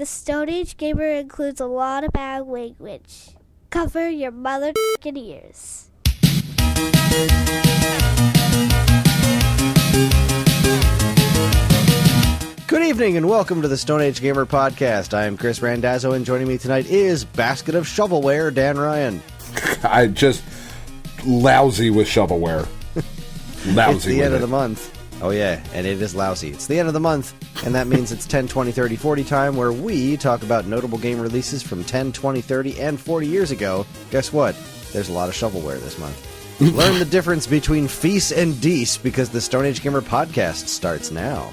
The Stone Age Gamer includes a lot of bad language. Cover your mother ears. Good evening and welcome to the Stone Age Gamer Podcast. I am Kris Randazzo and joining me tonight is Basket of Shovelware, Dan Ryan. I just lousy with shovelware. Lousy. It's the end of the month. Oh yeah, and it is lousy. It's the end of the month, and that means it's 10, 20, 30, 40 time, where we talk about notable game releases from 10, 20, 30, and 40 years ago. Guess what? There's a lot of shovelware this month. Learn the difference between feast and deece, because the Stone Age Gamer Podcast starts now.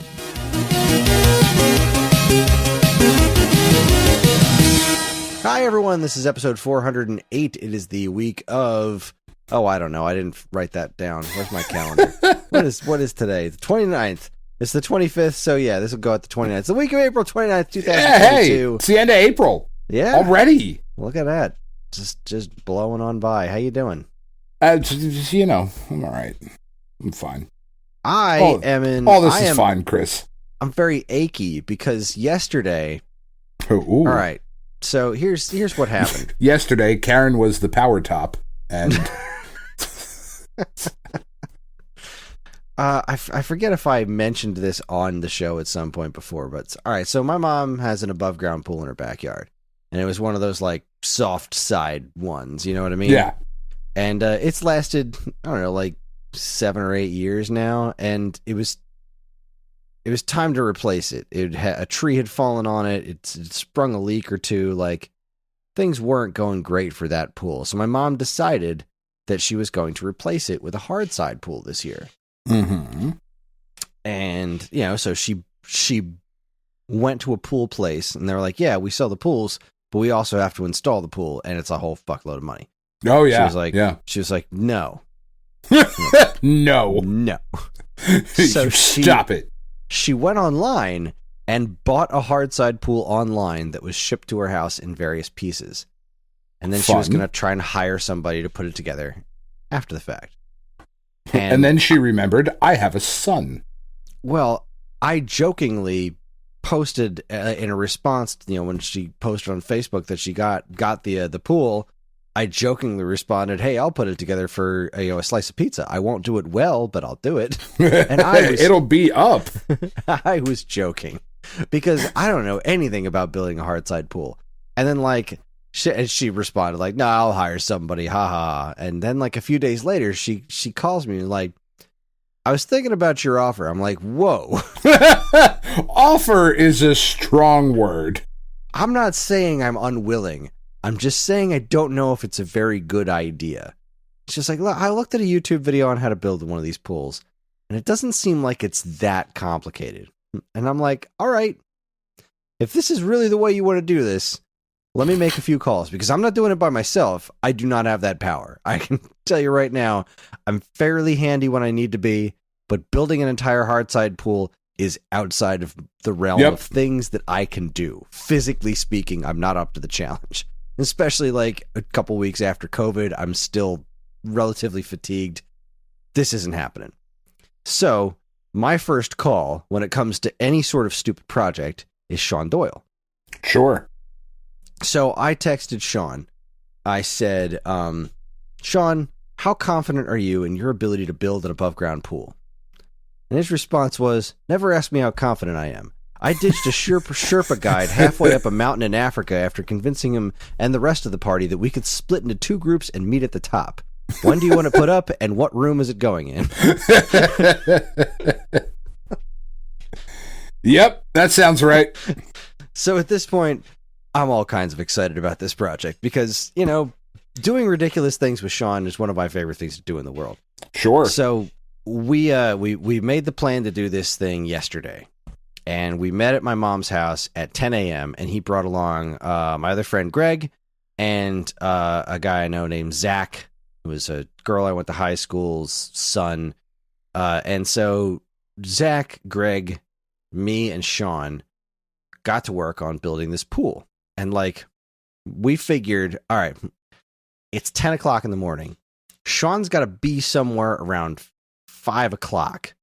Hi everyone, this is episode 408. It is the week of... Oh, I don't know. I didn't write that down. Where's my calendar? What is today? The 29th. It's the 25th, so yeah, this will go at the 29th. It's the week of April 29th, 2022. Yeah, hey, it's the end of April. Yeah. Already. Look at that. Just blowing on by. How you doing? You know, I'm all right. I'm fine. All this is fine, Kris. I'm very achy because yesterday... Ooh. All right. So here's what happened. Yesterday, Karen was the power top, and... I forget if I mentioned this on the show at some point before, but all right. So my mom has an above ground pool in her backyard, and it was one of those like soft side ones. You know what I mean? Yeah. And it's lasted, I don't know, like 7 or 8 years now, and it was time to replace it. A tree had fallen on it. It sprung a leak or two. Like things weren't going great for that pool. So my mom decided that she was going to replace it with a hard side pool this year. Mm-hmm. And, you know, so she went to a pool place and they were like, yeah, we sell the pools, but we also have to install the pool and it's a whole fuckload of money. Oh, yeah. She was like, no. No. So stop it. She went online and bought a hard side pool online that was shipped to her house in various pieces. And then she was going to try and hire somebody to put it together after the fact. And then she remembered, I have a son. Well, I jokingly posted in a response, when she posted on Facebook that she got the pool, I jokingly responded, hey, I'll put it together for a slice of pizza. I won't do it well, but I'll do it. And it'll be up. I was joking because I don't know anything about building a hard side pool. And then she responded like, no, I'll hire somebody, haha. And then like a few days later, she calls me like, I was thinking about your offer. I'm like, whoa. Offer is a strong word. I'm not saying I'm unwilling. I'm just saying I don't know if it's a very good idea. It's just like, look, I looked at a YouTube video on how to build one of these pools, and it doesn't seem like it's that complicated. And I'm like, all right, if this is really the way you want to do this, let me make a few calls, because I'm not doing it by myself. I do not have that power. I can tell you right now, I'm fairly handy when I need to be, but building an entire hardside pool is outside of the realm of things that I can do. Physically speaking, I'm not up to the challenge. Especially like a couple weeks after COVID, I'm still relatively fatigued. This isn't happening. So my first call when it comes to any sort of stupid project is Sean Doyle. Sure. So I texted Sean. I said, Sean, how confident are you in your ability to build an above ground pool? And his response was, never ask me how confident I am. I ditched a Sherpa guide halfway up a mountain in Africa after convincing him and the rest of the party that we could split into 2 groups and meet at the top. When do you want to put up, and what room is it going in? Yep, that sounds right. So at this point, I'm all kinds of excited about this project because, doing ridiculous things with Sean is one of my favorite things to do in the world. Sure. So we made the plan to do this thing yesterday. And we met at my mom's house at 10 a.m. and he brought along my other friend Greg and a guy I know named Zach, who was a girl I went to high school's son. And so Zach, Greg, me, and Sean got to work on building this pool. And we figured, all right, it's 10 o'clock in the morning. Sean's got to be somewhere around 5 o'clock.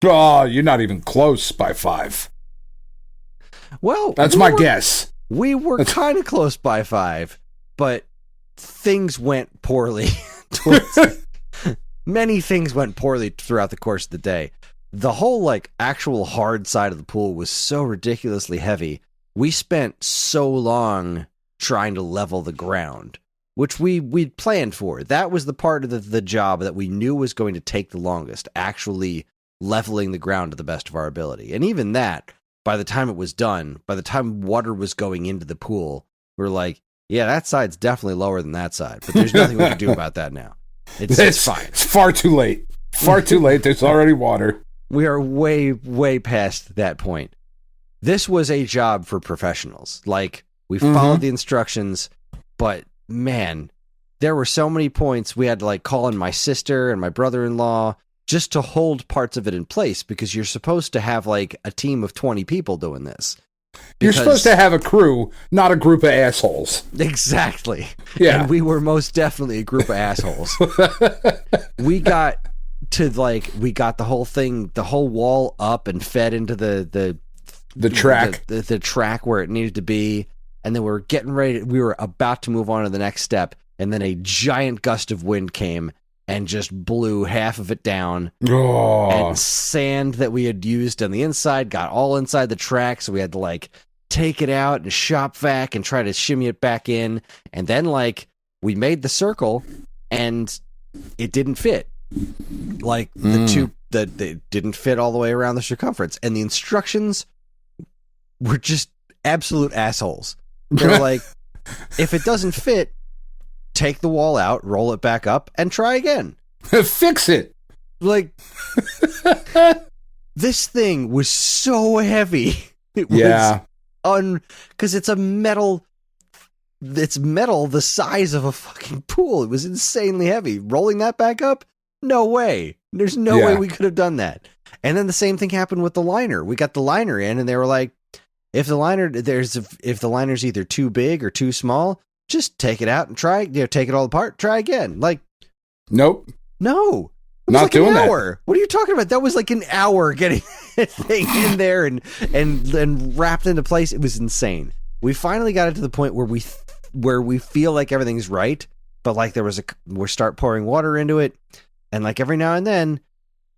Oh, you're not even close by 5. Well, that's my guess. We were kind of close by 5, but things went poorly. Many things went poorly throughout the course of the day. The whole, like, actual hard side of the pool was so ridiculously heavy. We spent so long trying to level the ground, which we'd planned for. That was the part of the job that we knew was going to take the longest, actually leveling the ground to the best of our ability. And even that, by the time it was done, by the time water was going into the pool, we were like, yeah, that side's definitely lower than that side, but there's nothing we can do about that now. It's fine. It's far too late. Far too late. There's already water. We are way, way past that point. This was a job for professionals. Like, we followed the instructions, but man, there were so many points we had to, like, call in my sister and my brother-in-law just to hold parts of it in place, because you're supposed to have, like, a team of 20 people doing this. You're supposed to have a crew, not a group of assholes. Exactly. Yeah. And we were most definitely a group of assholes. We got the whole thing, the whole wall up and fed into the track. The track where it needed to be. And then we were about to move on to the next step. And then a giant gust of wind came and just blew half of it down. Oh. And sand that we had used on the inside got all inside the track, so we had to, like, take it out and shop vac and try to shimmy it back in. And then, like, we made the circle, and it didn't fit. Like, it didn't fit all the way around the circumference. And the instructions were just absolute assholes. They're like, if it doesn't fit, take the wall out, roll it back up, and try again. Fix it. Like, this thing was so heavy. It was because it's metal the size of a fucking pool. It was insanely heavy. Rolling that back up? No way. There's no way we could have done that. And then the same thing happened with the liner. We got the liner in, and they were like, if the liner's either too big or too small, just take it out and try, take it all apart, try again. Like, nope. No. It was Not like doing an that. hour. What are you talking about? That was like an hour getting that thing in there and wrapped into place. It was insane. We finally got it to the point where we feel like everything's right, but like we start pouring water into it, and like every now and then,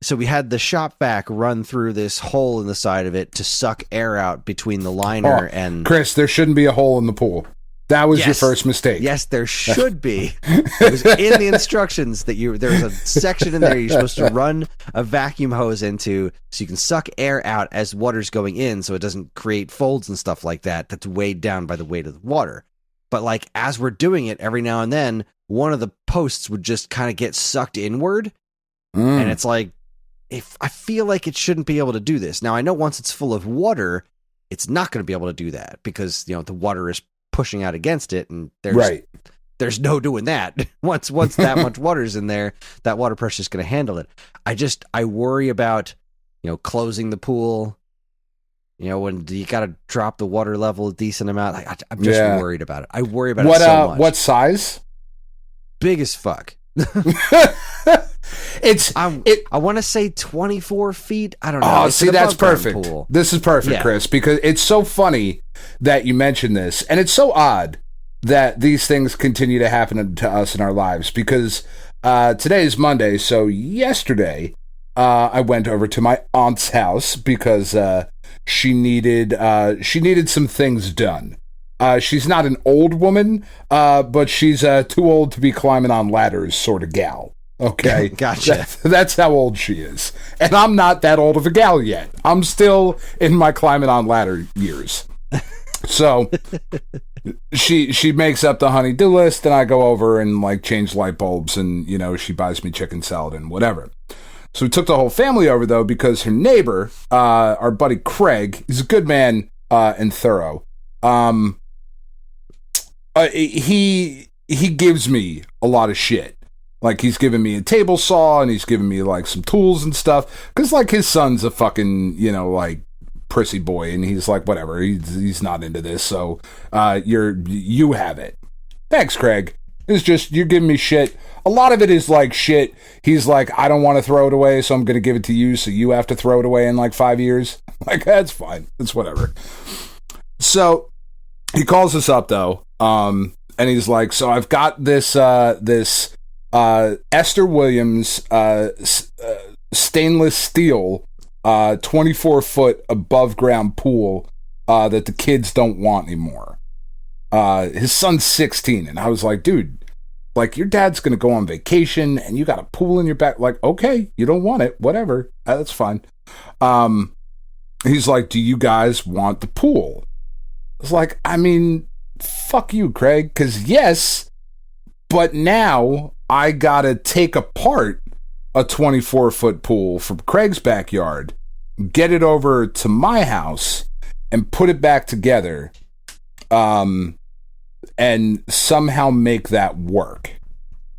so we had the shop vac run through this hole in the side of it to suck air out between the liner and... Chris, there shouldn't be a hole in the pool. That was your first mistake. Yes, there should be. It was in the instructions that there's a section in there you're supposed to run a vacuum hose into so you can suck air out as water's going in, so it doesn't create folds and stuff like that that's weighed down by the weight of the water. But like, as we're doing it, every now and then, one of the posts would just kind of get sucked inward. And it's like, if I feel like it shouldn't be able to do this. Now, I know once it's full of water, it's not going to be able to do that because, the water is pushing out against it, and there's no doing that. Once that much water's in there, that water pressure is going to handle it. I worry about, closing the pool, when you got to drop the water level a decent amount. I'm just worried about it. I worry about it so much. What size? Big as fuck. I want to say 24 feet. I don't know. Oh, see, that's perfect. This is perfect, Chris, because it's so funny that you mentioned this, and it's so odd that these things continue to happen to us in our lives, because today is Monday, so yesterday I went over to my aunt's house because she needed some things done. She's not an old woman, but she's too old to be climbing on ladders sort of gal. Okay. Gotcha. That's how old she is. And I'm not that old of a gal yet. I'm still in my climbing on ladder years. So she makes up the honey-do list, and I go over and like change light bulbs, and she buys me chicken salad and whatever. So we took the whole family over though, because her neighbor, our buddy Craig, he's a good man and thorough. He gives me a lot of shit. Like, he's giving me a table saw, and he's giving me, like, some tools and stuff. Because, like, his son's a fucking, like, prissy boy, and he's like, whatever, he's not into this, so you have it. Thanks, Craig. It's just, you're giving me shit. A lot of it is, like, shit. He's like, I don't want to throw it away, so I'm going to give it to you, so you have to throw it away in, like, 5 years. Like, that's fine. It's whatever. So... he calls us up though, and he's like, so I've got this Esther Williams stainless steel 24-foot above ground pool that the kids don't want anymore. His son's 16, and I was like, dude, like, your dad's gonna go on vacation and you got a pool in your back. Like, okay, you don't want it, whatever, that's fine. He's like, do you guys want the pool? I was like, I mean, fuck you, Craig, because yes, but now I gotta take apart a 24-foot pool from Craig's backyard, get it over to my house, and put it back together, and somehow make that work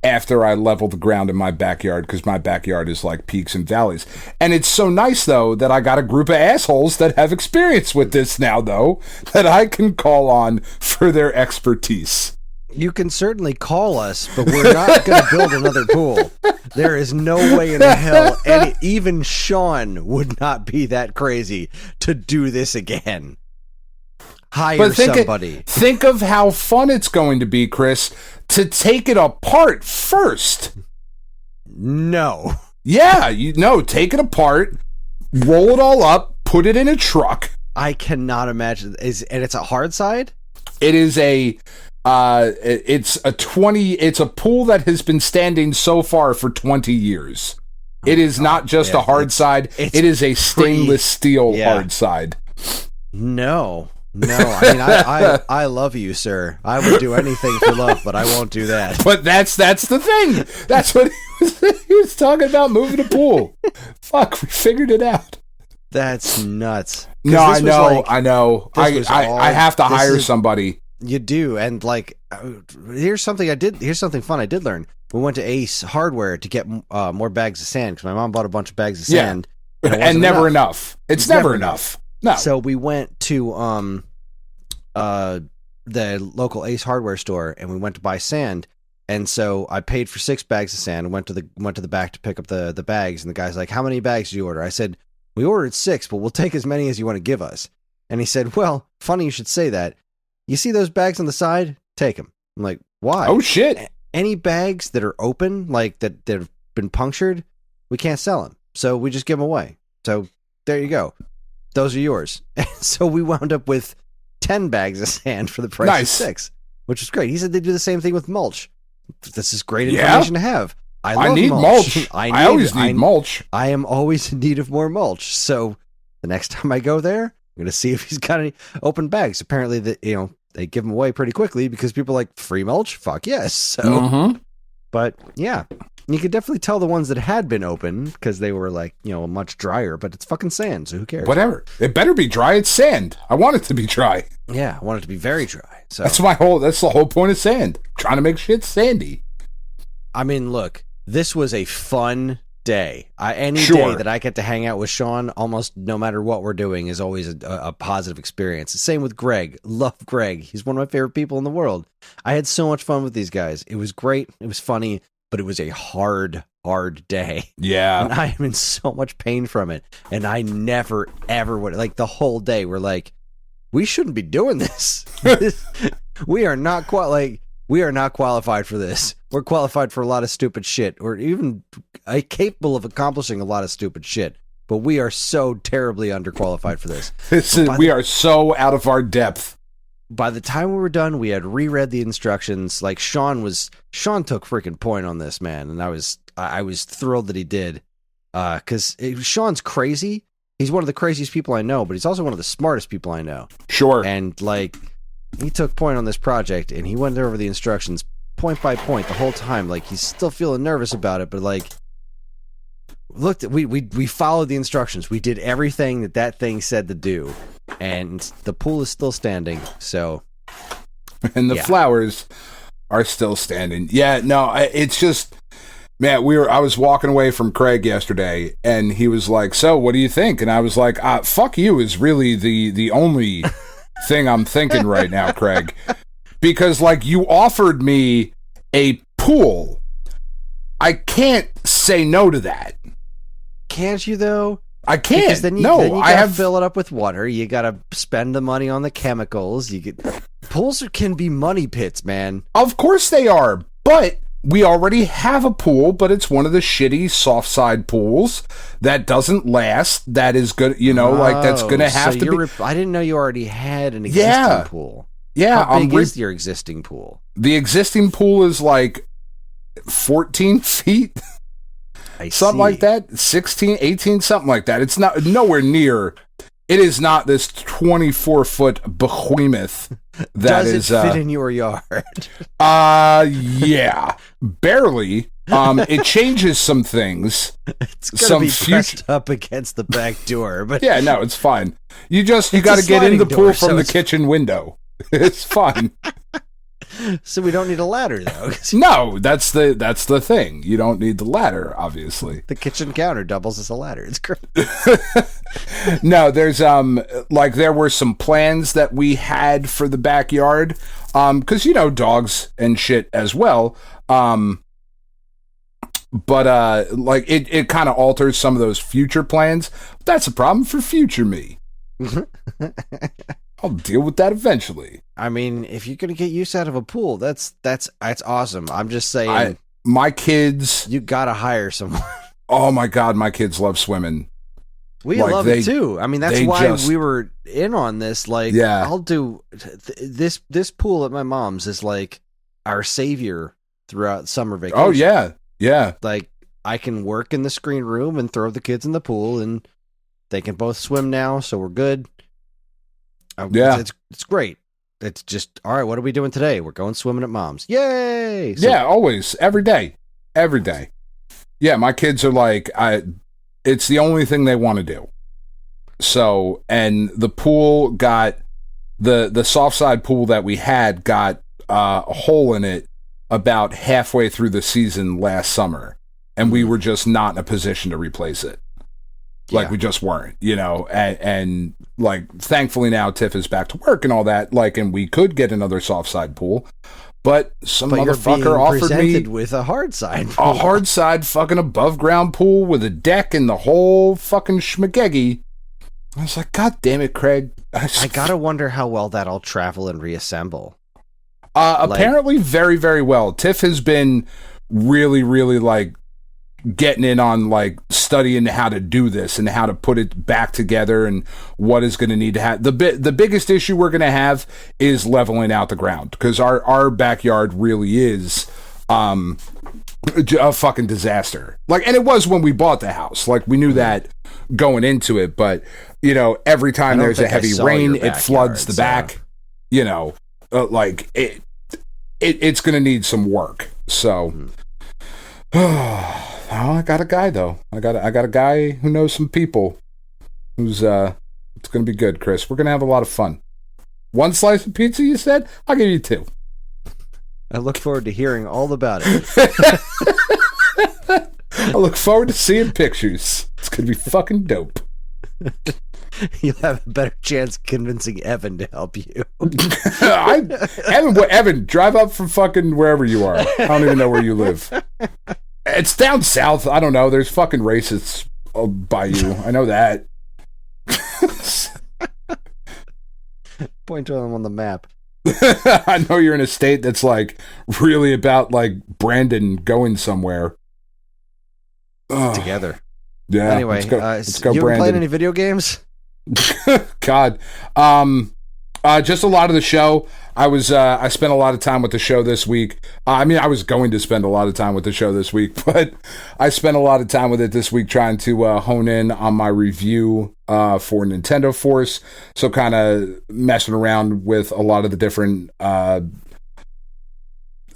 after I level the ground in my backyard, because my backyard is like peaks and valleys. And it's so nice, though, that I got a group of assholes that have experience with this now, though, that I can call on for their expertise. You can certainly call us, but we're not going to build another pool. There is no way in hell even Sean would not be that crazy to do this again. Hire somebody. Think of how fun it's going to be, Kris, to take it apart first. No. Yeah, take it apart, roll it all up, put it in a truck. I cannot imagine. And it's a hard side? It is it's a pool that has been standing so far for 20 years. It is not just a hard side. It is a stainless steel hard side. No, I mean, I love you, sir. I would do anything for love, but I won't do that. But that's the thing. That's what he was talking about, moving a pool. Fuck, we figured it out. That's nuts. No, I know. I have to hire somebody. You do, and like, here's something fun I did learn. We went to Ace Hardware to get more bags of sand, because my mom bought a bunch of bags of sand. And never enough. It's never enough. No. So we went to the local Ace Hardware store, and we went to buy sand. And so I paid for 6 bags of sand and went to the back to pick up the bags. And the guy's like, "How many bags did you order?" I said, "We ordered 6, but we'll take as many as you want to give us." And he said, "Well, funny you should say that. You see those bags on the side? Take them." I'm like, "Why?" Oh shit! Any bags that are open, like that have been punctured, we can't sell them, so we just give them away. So there you go. Those are yours. And so we wound up with 10 bags of sand for the price of 6, which was great. He said they do the same thing with mulch. This is great information to have. I need mulch. I always need mulch. I am always in need of more mulch. So the next time I go there, I'm going to see if he's got any open bags. Apparently, they give them away pretty quickly because people are like, free mulch? Fuck yes. So, But yeah, you could definitely tell the ones that had been open because they were like, much drier, but it's fucking sand, so who cares? Whatever. It better be dry. It's sand. I want it to be dry. Yeah, I want it to be very dry. So that's the whole point of sand. Trying to make shit sandy. I mean, look, this was a fun day. Any day that I get to hang out with Sean, almost no matter what we're doing, is always a positive experience. The same with Greg. Love Greg. He's one of my favorite people in the world. I had so much fun with these guys. It was great. It was funny, but it was a hard day. Yeah. And I am in so much pain from it. And I never, ever would. Like, the whole day, we're like, we shouldn't be doing this. We are not qualified for this. We're qualified for a lot of stupid shit, or even capable of accomplishing a lot of stupid shit. But we are so terribly underqualified for this. We are so out of our depth. By the time we were done, we had reread the instructions. Like, Sean took freaking point on this, man, and I was thrilled that he did. Because Sean's crazy. He's one of the craziest people I know, but he's also one of the smartest people I know. Sure. And like, he took point on this project, and he went over the instructions point by point the whole time. Like, he's still feeling nervous about it, but like, looked, we followed the instructions. We did everything that thing said to do, and the pool is still standing. So, and the flowers are still standing. Yeah, no, it's just, man, I was walking away from Craig yesterday, and he was like, "So, what do you think?" And I was like, "Fuck you" is really the only thing I'm thinking right now, Craig, because like, you offered me a pool. I can't say no to that. Can't you though? I can't. Because then you I gotta have fill it up with water. You gotta spend the money on the chemicals. Pools can be money pits, man. Of course they are, but we already have a pool, but it's one of the shitty soft side pools that doesn't last. That is good, that's going to have to be. I didn't know you already had an existing pool. Yeah, how big is your existing pool? The existing pool is like 14 feet. Something like that, 16, 18, something like that. It's not nowhere near. It is not this 24-foot behemoth that Does it fit in your yard? Yeah, barely. It changes some things. It's gonna be pressed up against the back door, but yeah, no, it's fine. You got to get in the pool from the kitchen window. It's fine. So we don't need a ladder, though. No, that's the thing. You don't need the ladder, obviously. The kitchen counter doubles as a ladder. It's great. No, there's there were some plans that we had for the backyard, because dogs and shit as well. But it kind of alters some of those future plans. That's a problem for future me. I'll deal with that eventually. I mean, if you're gonna get use out of a pool, that's awesome. I'm just saying, my kids, you gotta hire someone. Oh my god, my kids love swimming. We love it too. I mean, that's why we were in on this. Like, yeah. I'll do this pool at my mom's is like our savior throughout summer vacation. Oh yeah. Like, I can work in the screen room and throw the kids in the pool, and they can both swim now, so we're good. Yeah, it's great. It's just, all right, what are we doing today? We're going swimming at mom's. Yay! So, yeah, always, every day. Yeah, my kids are like, it's the only thing they want to do. So, and the pool got, the soft side pool that we had got a hole in it about halfway through the season last summer, and we were just not in a position to replace it. Like, we just weren't, and like, thankfully now Tiff is back to work and all that, like, and we could get another soft side pool, but motherfucker offered me with a hard side pool. A hard side fucking above ground pool with a deck and the whole fucking schmageggy. I was like, God damn it, Craig. I gotta wonder how well that'll travel and reassemble. Apparently very, very well. Tiff has been really, really, like, getting in on, like, studying how to do this and how to put it back together and what is going to need to have. The biggest issue we're going to have is leveling out the ground, because our backyard really is a fucking disaster. Like, and it was when we bought the house. Like, we knew that going into it, but every time there's a heavy rain, it floods the back. Like, it's going to need some work. So. Oh, I got a guy though. I got a guy who knows some people. Who's it's gonna be good, Chris. We're gonna have a lot of fun. One slice of pizza, you said? I'll give you two. I look forward to hearing all about it. I look forward to seeing pictures. It's gonna be fucking dope. You'll have a better chance convincing Evan to help you. Evan, drive up from fucking wherever you are. I don't even know where you live. It's down south. I don't know. There's fucking racists by you. I know that. Point to them on the map. I know you're in a state that's like really about like Brandon going somewhere. Together. Yeah. Anyway, let's go you ever Brandon. played any video games? God. Just a lot of the show. I spent a lot of time with the show this week. I was going to spend a lot of time with the show this week, but I spent a lot of time with it this week trying to hone in on my review for Nintendo Force. So kind of messing around with a lot of the different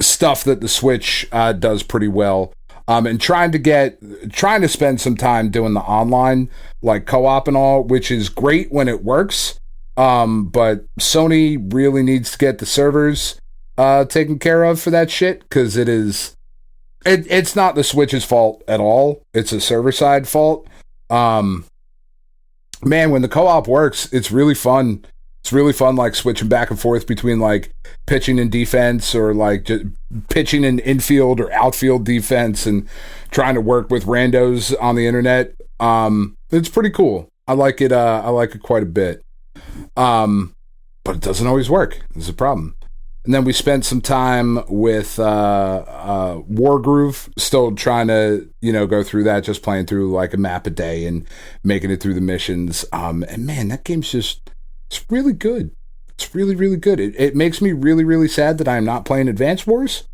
stuff that the Switch does pretty well. And trying to spend some time doing the online, like co-op and all, which is great when it works. But Sony really needs to get the servers taken care of for that shit, because it's not the Switch's fault at all. It's a server side fault. Man, when the co-op works, it's really fun. It's really fun, like switching back and forth between like pitching and defense, or like just pitching in infield or outfield defense, and trying to work with randos on the internet. It's pretty cool. I like it. I like it quite a bit. But it doesn't always work. There's a problem. And then we spent some time with Wargroove, still trying to, go through that, just playing through like a map a day and making it through the missions. And man, that game's it's really good. It's really, really good. It makes me really, really sad that I'm not playing Advance Wars.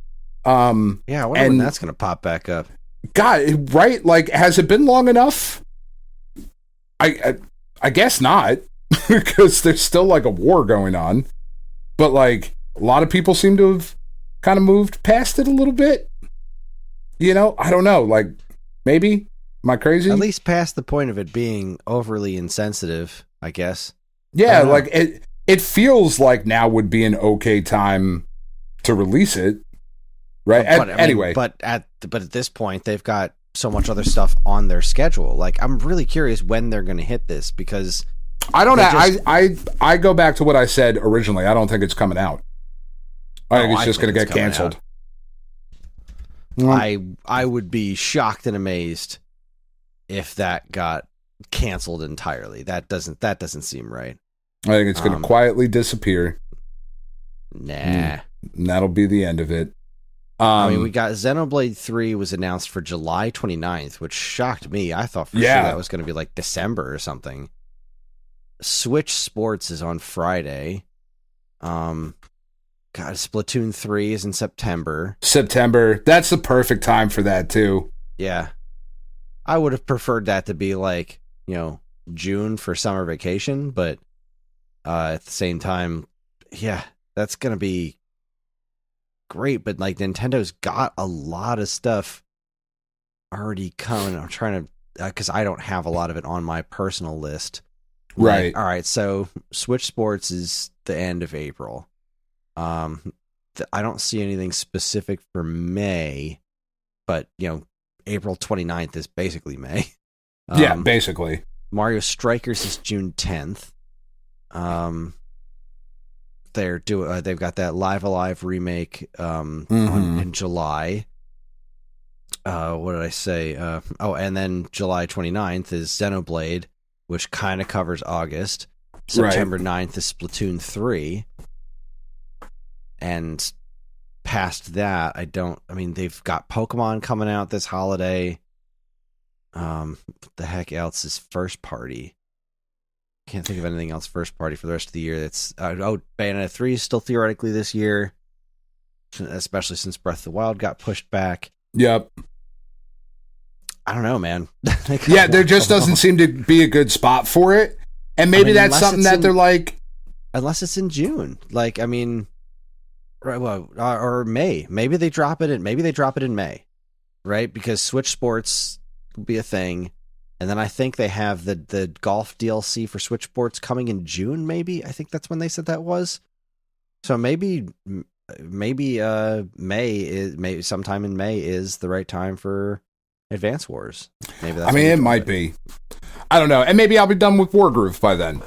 Yeah, I wonder when that's going to pop back up. God, right? Like, has it been long enough? I guess not, because there's still like a war going on. But like, a lot of people seem to have kind of moved past it a little bit. I don't know. Like, maybe? Am I crazy? At least past the point of it being overly insensitive, I guess. Yeah, like, it feels like now would be an okay time to release it. Right? Anyway. But at this point, they've got so much other stuff on their schedule. Like, I'm really curious when they're going to hit this, because... I don't know. I go back to what I said originally. I don't think it's coming out. I think it's just going to get canceled. I would be shocked and amazed if that got canceled entirely. That doesn't seem right. I think it's going to quietly disappear. Nah. And that'll be the end of it. We got Xenoblade 3 was announced for July 29th, which shocked me. I thought for sure that was going to be like December or something. Switch Sports is on Friday. Splatoon 3 is in September. That's the perfect time for that, too. Yeah. I would have preferred that to be like, June for summer vacation, but at the same time, yeah, that's going to be great. But like, Nintendo's got a lot of stuff already coming. I'm trying to, because I don't have a lot of it on my personal list. Right. Like, all right, so Switch Sports is the end of April. I don't see anything specific for May, but April 29th is basically May. Yeah, basically. Mario Strikers is June 10th. They've got that Live Alive remake in July. What did I say? And then July 29th is Xenoblade, which kind of covers August. September 9th is Splatoon 3. And past that, they've got Pokemon coming out this holiday. What the heck else is first party? Can't think of anything else first party for the rest of the year. That's Bayonetta 3 is still theoretically this year, especially since Breath of the Wild got pushed back. Yep. I don't know, man. Yeah, there just doesn't seem to be a good spot for it. And maybe that's something that they're like... Unless it's in June. Like, right, well, or May. Maybe they drop it in May. Right? Because Switch Sports will be a thing. And then I think they have the golf DLC for Switch Sports coming in June, maybe? I think that's when they said that was. So maybe sometime in May is the right time for Advance Wars. Maybe that's it might be. I don't know. And maybe I'll be done with Wargroove by then.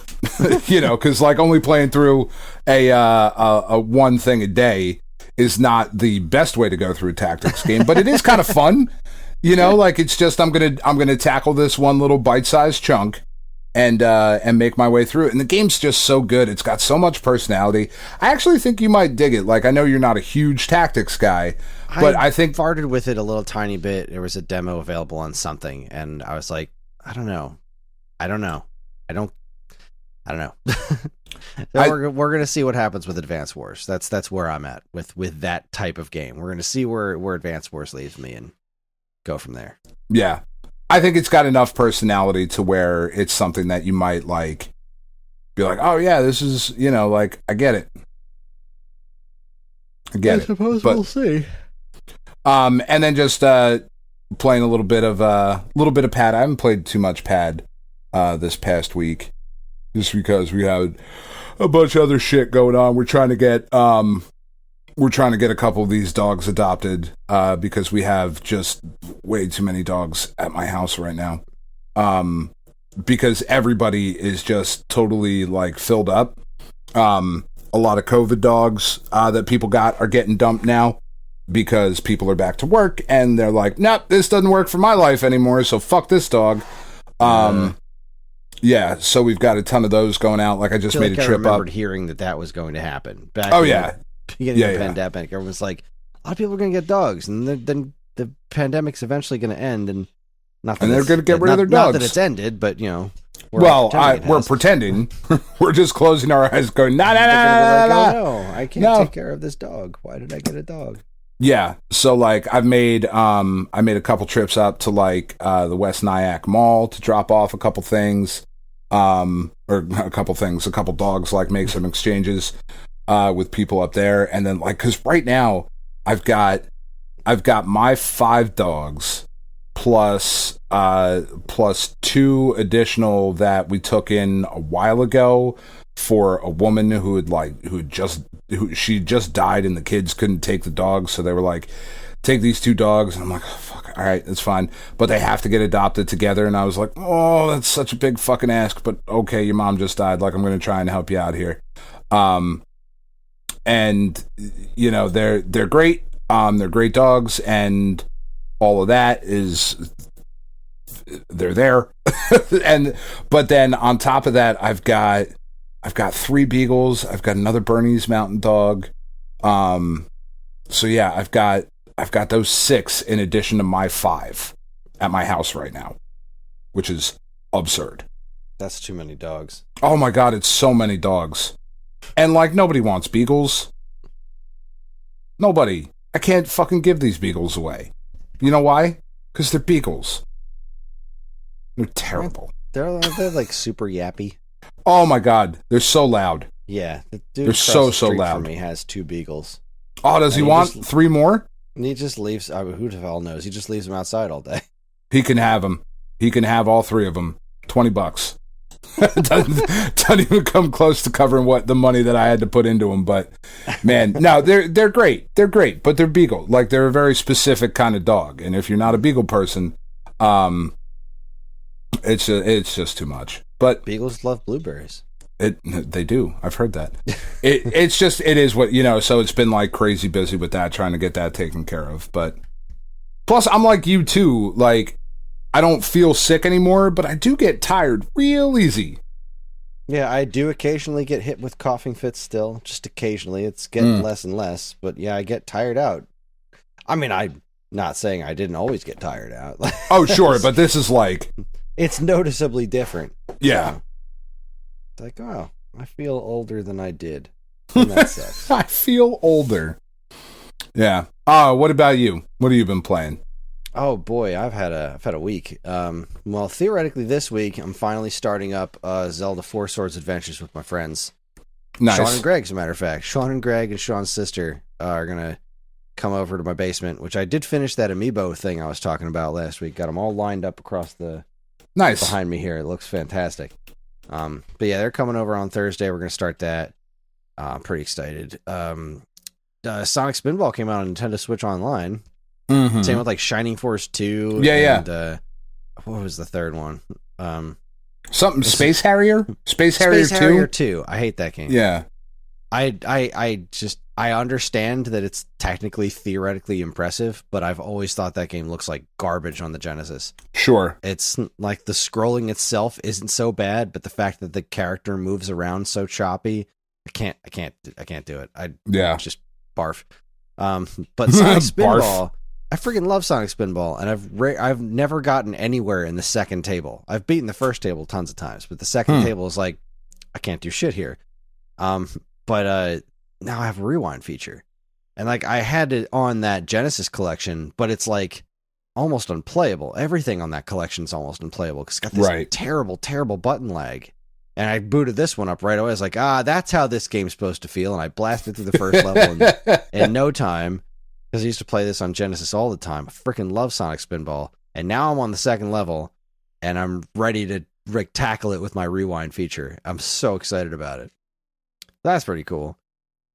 Because like only playing through a one thing a day is not the best way to go through a tactics game, but it is kind of fun. Like it's just I'm gonna tackle this one little bite-sized chunk and make my way through it. And the game's just so good. It's got so much personality. I actually think you might dig it. Like, I know you're not a huge tactics guy, but I think farted with it a little tiny bit. There was a demo available on something, and I was like, I don't know. We're gonna see what happens with Advance Wars. That's where I'm at with that type of game. We're gonna see where Advance Wars leaves me and go from there. Yeah. I think it's got enough personality to where it's something that you might like be like, oh yeah, this is, like, I get it. I suppose we'll see. And then just playing a little bit of pad. I haven't played too much pad this past week, just because we had a bunch of other shit going on. We're trying to get a couple of these dogs adopted because we have just way too many dogs at my house right now. Because everybody is just totally like filled up. A lot of COVID dogs that people got are getting dumped now because people are back to work and they're like, nope, this doesn't work for my life anymore, so fuck this dog. Yeah, so we've got a ton of those going out. Like I just made a trip up. I remembered hearing that was going to happen back. Yeah, beginning of the pandemic. Everyone's like, a lot of people are going to get dogs, and then the pandemic's eventually going to end, and they're going to get rid of their dogs. Not that it's ended, but we're pretending. We're just closing our eyes, going, nah. No, I can't take care of this dog. Why did I get a dog? Yeah, so like I made a couple trips up to like the West Nyack Mall to drop off a couple things, a couple dogs, like make some exchanges with people up there, and then like because right now I've got my 5 dogs plus 2 additional that we took in a while ago for a woman who she just died and the kids couldn't take the dogs, so they were like, take these 2 dogs, and I'm like, oh, fuck, all right, that's fine, but they have to get adopted together, and I was like, oh, that's such a big fucking ask, but okay, your mom just died, like I'm gonna try and help you out here. And you know, they're great, they're great dogs, and all of that is they're there. But then on top of that, I've got 3 Beagles. I've got another Bernese Mountain Dog. So yeah, I've got those 6 in addition to my 5 at my house right now, which is absurd. That's too many dogs. Oh my God, it's so many dogs. And like nobody wants Beagles. Nobody. I can't fucking give these Beagles away. You know why? Because they're Beagles. They're terrible. They're like super yappy. Oh my God, they're so loud. Yeah, the dude they're so loud. For me, has 2 Beagles. Oh, does he want 3 more? And he just leaves. Who the hell knows? He just leaves them outside all day. He can have them. He can have all 3 of them. $20. doesn't even come close to covering what the money that I had to put into them. But man, no, they're great. They're great, but they're Beagle. Like they're a very specific kind of dog, and if you're not a Beagle person, it's just too much. But Beagles love blueberries. They do. I've heard that. It is what, you know, so it's been like crazy busy with that, trying to get that taken care of. But plus I'm like you too, like I don't feel sick anymore, but I do get tired real easy. Yeah, I do occasionally get hit with coughing fits still, just occasionally. It's getting less and less, but yeah, I get tired out. I mean, I'm not saying I didn't always get tired out. Oh, sure, but this is like it's noticeably different. Yeah. It's like, oh, I feel older than I did. And that sucks. I feel older. Yeah. What about you? What have you been playing? Oh boy, I've had a week. Well, theoretically this week I'm finally starting up Zelda 4 Swords Adventures with my friends. Nice. Sean and Greg, as a matter of fact. Sean and Greg and Sean's sister are gonna come over to my basement, which I did finish that amiibo thing I was talking about last week. Got them all lined up across the behind me here. It looks fantastic. But yeah, they're coming over on Thursday. We're gonna start that. I'm pretty excited. Sonic Spinball came out on Nintendo Switch Online. Mm-hmm. Same with like Shining Force 2. Yeah. What was the third one? Something Space Harrier? Space Harrier 2. I hate that game. Yeah. I understand that it's technically theoretically impressive, but I've always thought that game looks like garbage on the Genesis. Sure. It's like the scrolling itself isn't so bad, but the fact that the character moves around so choppy, I can't do it. Just barf. But Sonic Spinball, I freaking love Sonic Spinball, and I've never gotten anywhere in the second table. I've beaten the first table tons of times, but the second table is like, I can't do shit here. But now I have a rewind feature, and like I had it on that Genesis collection, but it's like almost unplayable. Everything on that collection is almost unplayable because it's got this terrible button lag. And I booted this one up right away. I was like, that's how this game's supposed to feel. And I blasted through the first level in no time, because I used to play this on Genesis all the time. I freaking love Sonic Spinball. And now I'm on the second level, and I'm ready to tackle it with my rewind feature. I'm so excited about it. That's pretty cool.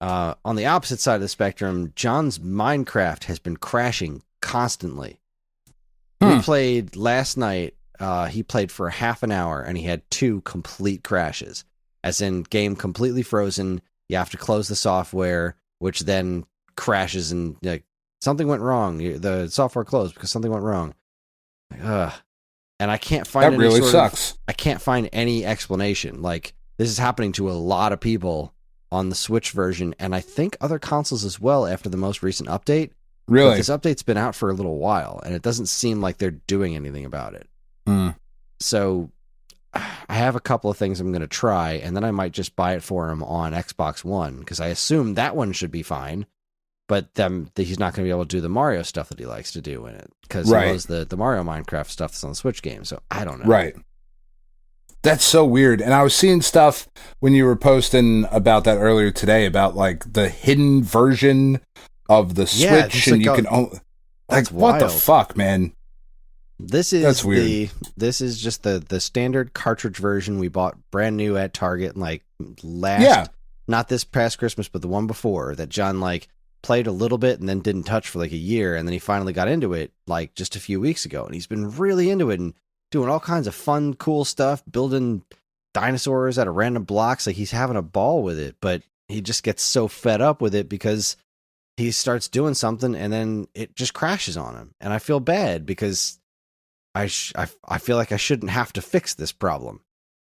On the opposite side of the spectrum, John's Minecraft has been crashing constantly. We played last night. He played for half an hour, and he had 2 complete crashes. As in, game completely frozen. You have to close the software, which then crashes, and like something went wrong. The software closed because something went wrong. And I can't find that really sucks. I can't find any explanation. Like, this is happening to a lot of people on the Switch version, and I think other consoles as well after the most recent update. Really? But this update's been out for a little while, and it doesn't seem like they're doing anything about it. So I have a couple of things I'm going to try, and then I might just buy it for him on Xbox One, because I assume that one should be fine. But then he's not going to be able to do the Mario stuff that he likes to do in it, because he knows the Mario Minecraft stuff that's on the Switch game. So I don't know. Right. That's so weird. And I was seeing stuff when you were posting about that earlier today about like the hidden version of the Switch, and you can like, what the fuck, man? That's weird. This is just the standard cartridge version we bought brand new at Target, like not this past Christmas, but the one before, that John like played a little bit and then didn't touch for like a year, and then he finally got into it like just a few weeks ago, and he's been really into it and doing all kinds of fun, cool stuff, building dinosaurs out of random blocks. Like, he's having a ball with it, but he just gets so fed up with it because he starts doing something and then it just crashes on him. And I feel bad because I feel like I shouldn't have to fix this problem,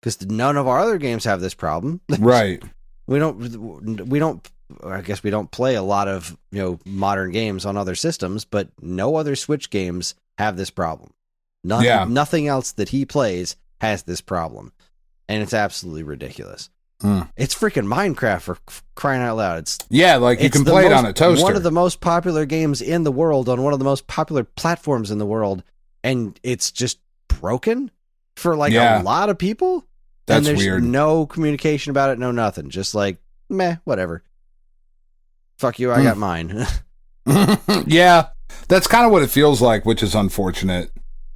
because none of our other games have this problem. Right. We don't, I guess we don't play a lot of, modern games on other systems, but no other Switch games have this problem. Nothing else that he plays has this problem, and it's absolutely ridiculous. It's freaking Minecraft, for crying out loud. It's you can play it on a toaster. One of the most popular games in the world on one of the most popular platforms in the world, and it's just broken for a lot of people. That's and there's weird. No communication about it, no nothing. Just like, meh, whatever. Fuck you, I got mine. Yeah, that's kind of what it feels like, which is unfortunate.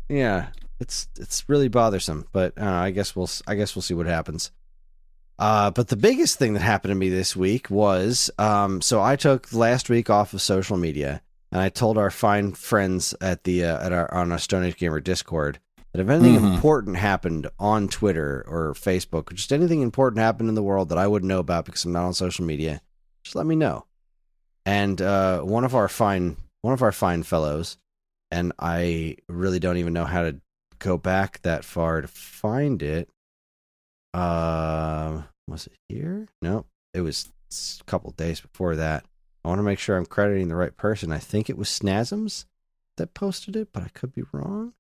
Yeah, it's really bothersome, but I guess we'll see what happens. But the biggest thing that happened to me this week was, so I took last week off of social media, and I told our fine friends on our Stone Age Gamer Discord that if anything important happened on Twitter or Facebook, or just anything important happened in the world that I wouldn't know about because I'm not on social media, just let me know. And one of our fine fellows, and I really don't even know how to go back that far to find it. Was it here? No, it was a couple days before that. I want to make sure I'm crediting the right person. I think it was Snazums that posted it, but I could be wrong.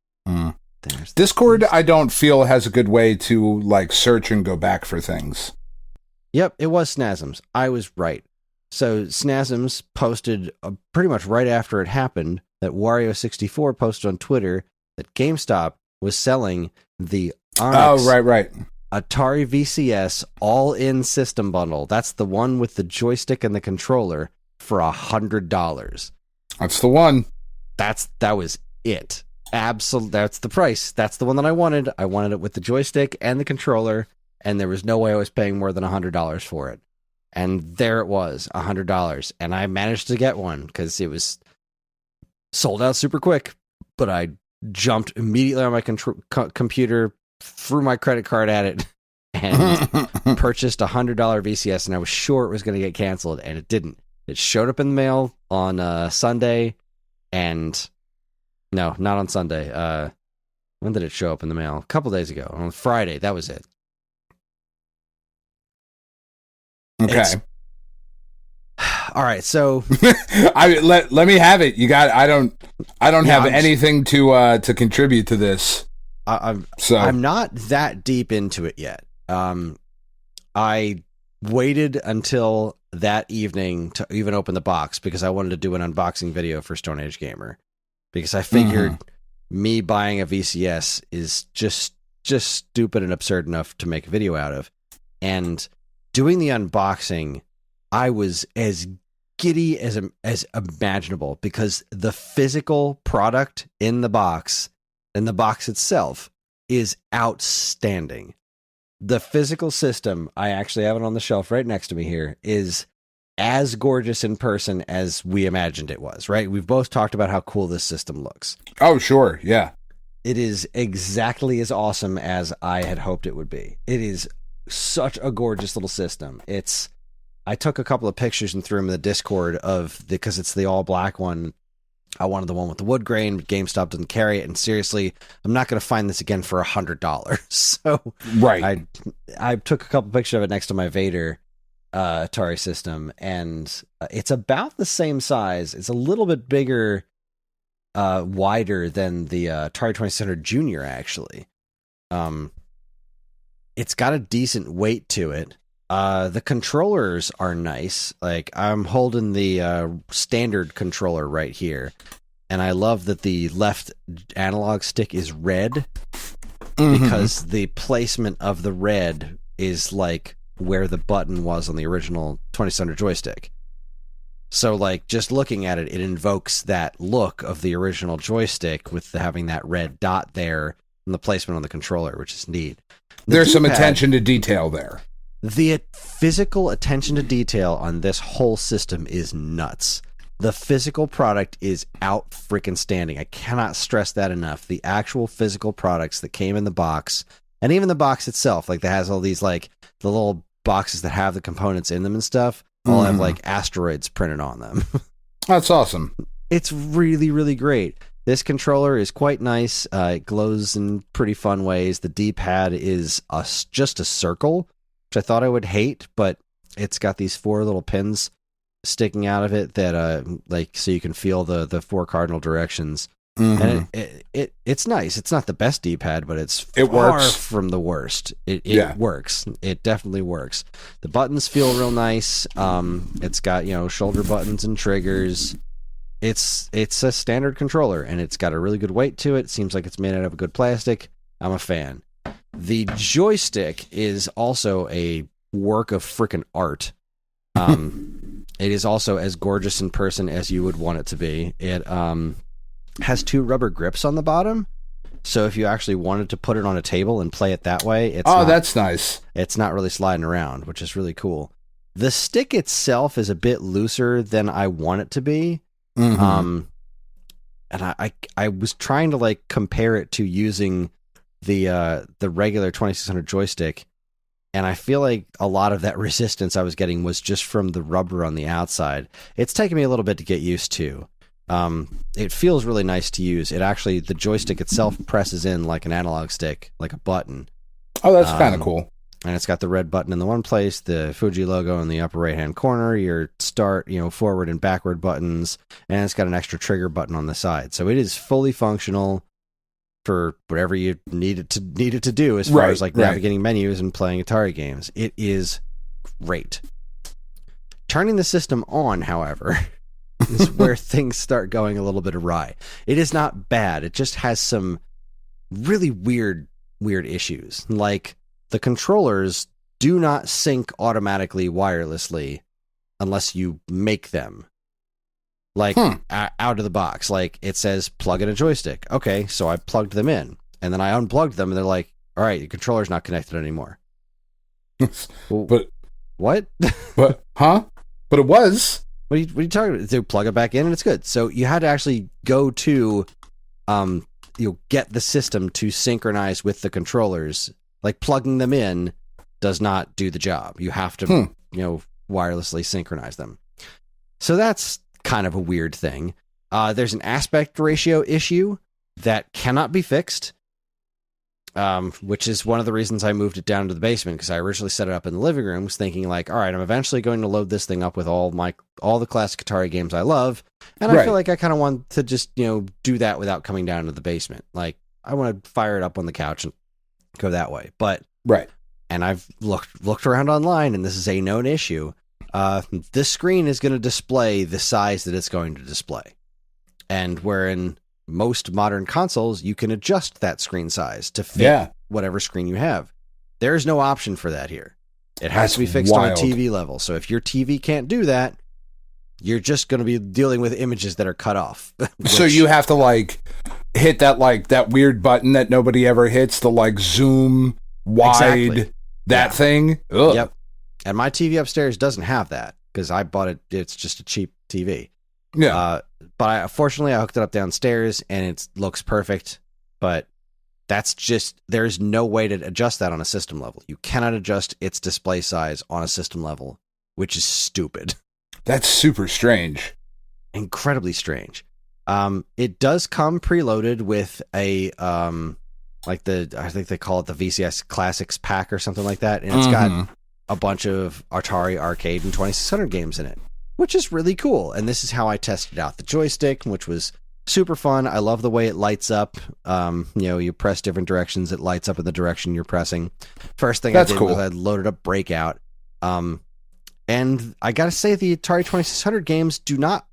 Discord, I don't feel has a good way to like search and go back for things. Yep, it was Snazums. I was right. So Snazums posted pretty much right after it happened that Wario64 posted on Twitter that GameStop was selling the Onyx Atari VCS all-in system bundle. That's the one with the joystick and the controller for $100. That's the one. That was it. That's the price. That's the one that I wanted. I wanted it with the joystick and the controller, and there was no way I was paying more than $100 for it. And there it was, $100. And I managed to get one because it was sold out super quick. But I jumped immediately on my computer, threw my credit card at it, and purchased a $100 VCS. And I was sure it was going to get canceled, and it didn't. It showed up in the mail on Sunday, and no, not on Sunday. When did it show up in the mail? A couple days ago, on Friday. That was it. Okay. All right, so let me have it. You got. I don't have anything to contribute to this. I'm not that deep into it yet. I waited until that evening to even open the box because I wanted to do an unboxing video for Stone Age Gamer, because I figured me buying a VCS is just stupid and absurd enough to make a video out of, and doing the unboxing, I was as giddy as imaginable because the physical product in the box itself is outstanding. The physical system, I actually have it on the shelf right next to me here, is as gorgeous in person as we imagined it was, right? We've both talked about how cool this system looks. Oh, sure. Yeah. It is exactly as awesome as I had hoped it would be. It is such a gorgeous little system. I took a couple of pictures and threw them in the Discord because it's the all black one. I wanted the one with the wood grain, but GameStop doesn't carry it. And seriously, I'm not going to find this again for $100. So right. I took a couple pictures of it next to my Vader Atari system, and it's about the same size. It's a little bit bigger, wider than the Atari 2600 Junior, actually. It's got a decent weight to it. The controllers are nice. Like, I'm holding the standard controller right here, and I love that the left analog stick is red, because the placement of the red is like where the button was on the original 2600 joystick. So, like, just looking at it, it invokes that look of the original joystick with having that red dot there and the placement on the controller, which is neat. There's some attention to detail there. The physical attention to detail on this whole system is nuts. The physical product is out freaking standing. I cannot stress that enough. The actual physical products that came in the box, and even the box itself, like, that has all these, like, the little boxes that have the components in them and stuff, all have, like, asteroids printed on them. That's awesome. It's really, really great. This controller is quite nice. It glows in pretty fun ways. The D-pad is just a circle, which I thought I would hate, but it's got these 4 little pins sticking out of it that, like, so you can feel the 4 cardinal directions. And it's nice. It's not the best D-pad, but it far works from the worst. It works. It definitely works. The buttons feel real nice. It's got, shoulder buttons and triggers. It's a standard controller, and it's got a really good weight to it. It seems like it's made out of a good plastic. I'm a fan. The joystick is also a work of freaking art. It is also as gorgeous in person as you would want it to be. It has 2 rubber grips on the bottom, so if you actually wanted to put it on a table and play it that way, that's nice. It's not really sliding around, which is really cool. The stick itself is a bit looser than I want it to be. And I was trying to, like, compare it to using the regular 2600 joystick, and I feel like a lot of that resistance I was getting was just from the rubber on the outside. It's taken me a little bit to get used to. It feels really nice to use. The joystick itself presses in like an analog stick, like a button. Oh, that's kind of cool. And it's got the red button in the one place, the Fuji logo in the upper right-hand corner, your start, forward and backward buttons, and it's got an extra trigger button on the side. So it is fully functional for whatever you need it to do as far as, like, navigating menus and playing Atari games. It is great. Turning the system on, however, is where things start going a little bit awry. It is not bad. It just has some really weird issues. Like, the controllers do not sync automatically wirelessly unless you make them. Like, out of the box. Like, it says, plug in a joystick. Okay, so I plugged them in. And then I unplugged them, and they're like, all right, your controller's not connected anymore. Well, but what? But it was. What are you talking about? They plug it back in, and it's good. So you had to actually go to, get the system to synchronize with the controllers. Like, plugging them in does not do the job. You have to, wirelessly synchronize them. So that's kind of a weird thing. There's an aspect ratio issue that cannot be fixed, which is one of the reasons I moved it down to the basement, because I originally set it up in the living room, was thinking, like, all right, I'm eventually going to load this thing up with all the classic Atari games I love, and I feel like I kind of want to just, do that without coming down to the basement. Like, I want to fire it up on the couch and go that way. But and I've looked around online, and this is a known issue. This screen is going to display the size that it's going to display, and where in most modern consoles you can adjust that screen size to fit whatever screen you have. There's no option for that here. It has to be fixed on a TV level. So if your TV can't do that, you're just going to be dealing with images that are cut off. So you have to, like, hit that weird button that nobody ever hits, the, like, zoom wide thing. Ugh. Yep. And my TV upstairs doesn't have that because I bought it. It's just a cheap TV. Yeah. But fortunately I hooked it up downstairs and it looks perfect. But that's just, there's no way to adjust that on a system level. You cannot adjust its display size on a system level, which is stupid. That's super strange. Incredibly strange. It does come preloaded with a I think they call it the VCS Classics pack or something like that, and it's got a bunch of Atari Arcade and 2600 games in it, which is really cool. And this is how I tested out the joystick, which was super fun. I love the way it lights up. You press different directions, it lights up in the direction you're pressing. First thing I did was I loaded up Breakout. And I gotta say, the Atari 2600 games do not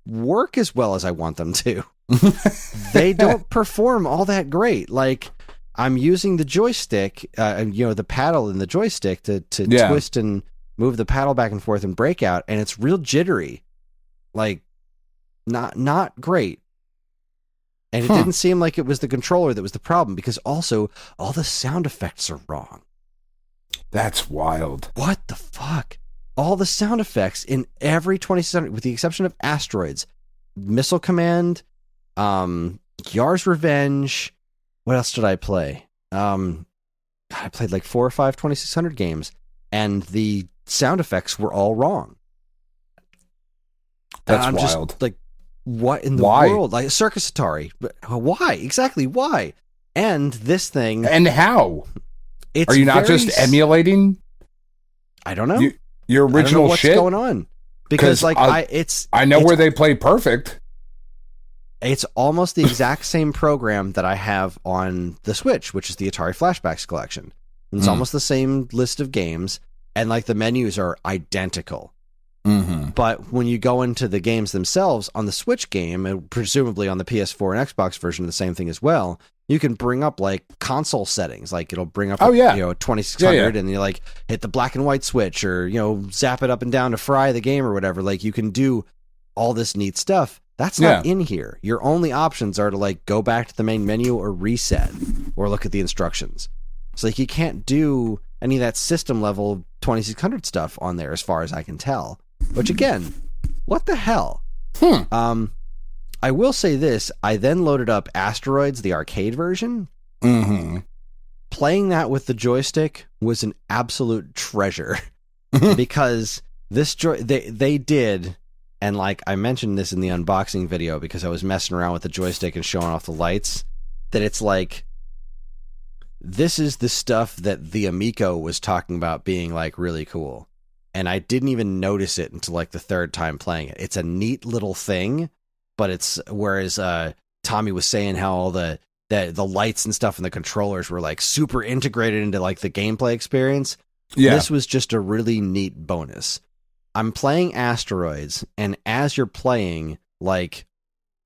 work as well as I want them to. They don't perform all that great. Like, I'm using the joystick, the paddle in the joystick to twist and move the paddle back and forth in Breakout, and it's real jittery. Like, not great. And it didn't seem like it was the controller that was the problem, because also all the sound effects are wrong. That's wild. What the fuck? All the sound effects in every 2600, with the exception of Asteroids, Missile Command, Yar's Revenge. What else did I play? I played like 4 or 5 2600 games, and the sound effects were all wrong. That's I'm wild. Just like, what in the world? Like Circus Atari. Why? Exactly why? And this thing. And how? Are you not just emulating? I don't know. Your original what's shit? What's going on? Because like I know where they play perfect. It's almost the exact same program that I have on the Switch, which is the Atari Flashbacks collection. And it's almost the same list of games, and like the menus are identical. But when you go into the games themselves on the Switch game, and presumably on the PS4 and Xbox version, the same thing as well, you can bring up like console settings. Like it'll bring up 2600 and you like hit the black and white switch, or zap it up and down to fry the game or whatever. Like you can do all this neat stuff. That's not in here. Your only options are to like go back to the main menu or reset or look at the instructions. So like you can't do any of that system level 2600 stuff on there as far as I can tell. Which again, what the hell? I will say this. I then loaded up Asteroids, the arcade version. Playing that with the joystick was an absolute treasure. Because they did, and like I mentioned this in the unboxing video because I was messing around with the joystick and showing off the lights, that it's like, this is the stuff that the Amico was talking about being like really cool. And I didn't even notice it until like the third time playing it. It's a neat little thing, but whereas Tommy was saying how all the lights and stuff and the controllers were like super integrated into like the gameplay experience. Yeah. This was just a really neat bonus. I'm playing Asteroids, and as you're playing, like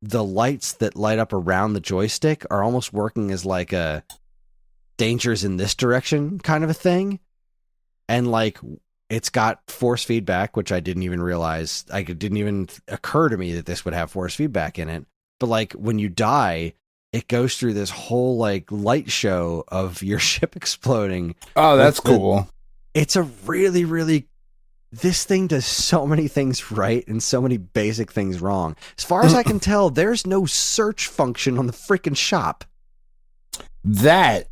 the lights that light up around the joystick are almost working as like a dangers in this direction kind of a thing. And like, it's got force feedback, which I didn't even realize. It didn't even occur to me that this would have force feedback in it. But like when you die, it goes through this whole like light show of your ship exploding. Oh, that's cool. It's a really, really, this thing does so many things right and so many basic things wrong. As far as I can tell, there's no search function on the freaking shop. That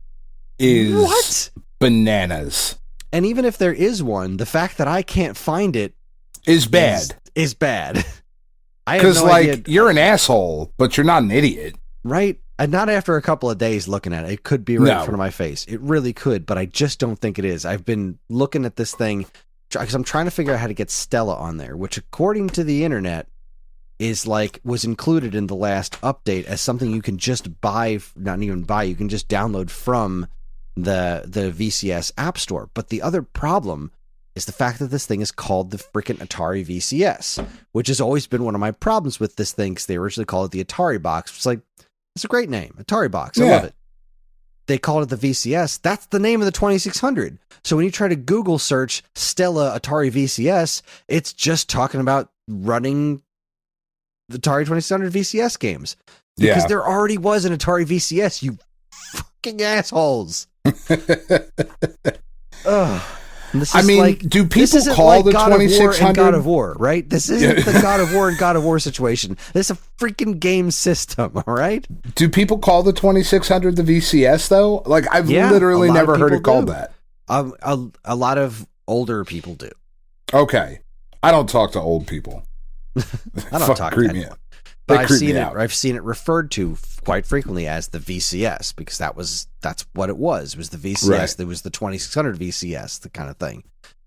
is bananas. And even if there is one, the fact that I can't find it is bad. Is bad. Because you're an asshole, but you're not an idiot. Right? And not after a couple of days looking at it. It could be right in front of my face. It really could, but I just don't think it is. I've been looking at this thing because I'm trying to figure out how to get Stella on there, which according to the internet was included in the last update as something you can just buy, not even buy, you can just download from the VCS App Store. But the other problem is the fact that this thing is called the freaking Atari VCS, which has always been one of my problems with this thing, because they originally called it the Atari Box. It's like, it's a great name, Atari Box. I love it. They called it the VCS. That's the name of the 2600. So when you try to Google search Stella Atari VCS, it's just talking about running the Atari 2600 VCS games. Because there already was an Atari VCS, you fucking assholes. Do people call the 2600 God of War, right? This isn't the God of War and God of War situation. This is a freaking game system, all right? Do people call the 2600 the VCS though? Like I've literally never heard it called that. A lot of older people do. Okay, I don't talk to old people. I don't talk to anyone. I've seen it referred to quite frequently as the VCS because that's what it was. It was the VCS. Right. There was the 2600 VCS, the kind of thing.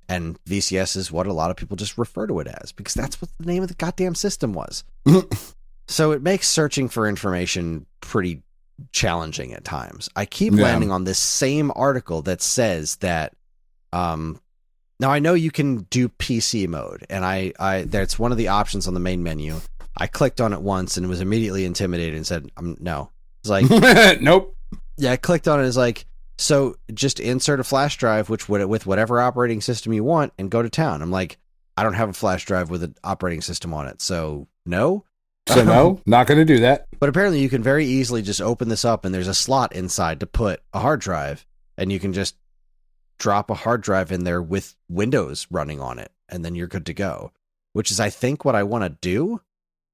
And VCS is what a lot of people just refer to it as because that's what the name of the goddamn system was. So it makes searching for information pretty challenging at times. I keep landing on this same article that says that now I know you can do PC mode, and I that's one of the options on the main menu. I clicked on it once and was immediately intimidated and said, no. It's like, nope. Yeah, I clicked on it. It's like, so just insert a flash drive with whatever operating system you want and go to town. I'm like, I don't have a flash drive with an operating system on it, so no. So no, not going to do that. But apparently you can very easily just open this up and there's a slot inside to put a hard drive, and you can just drop a hard drive in there with Windows running on it, and then you're good to go, which is, I think, what I want to do.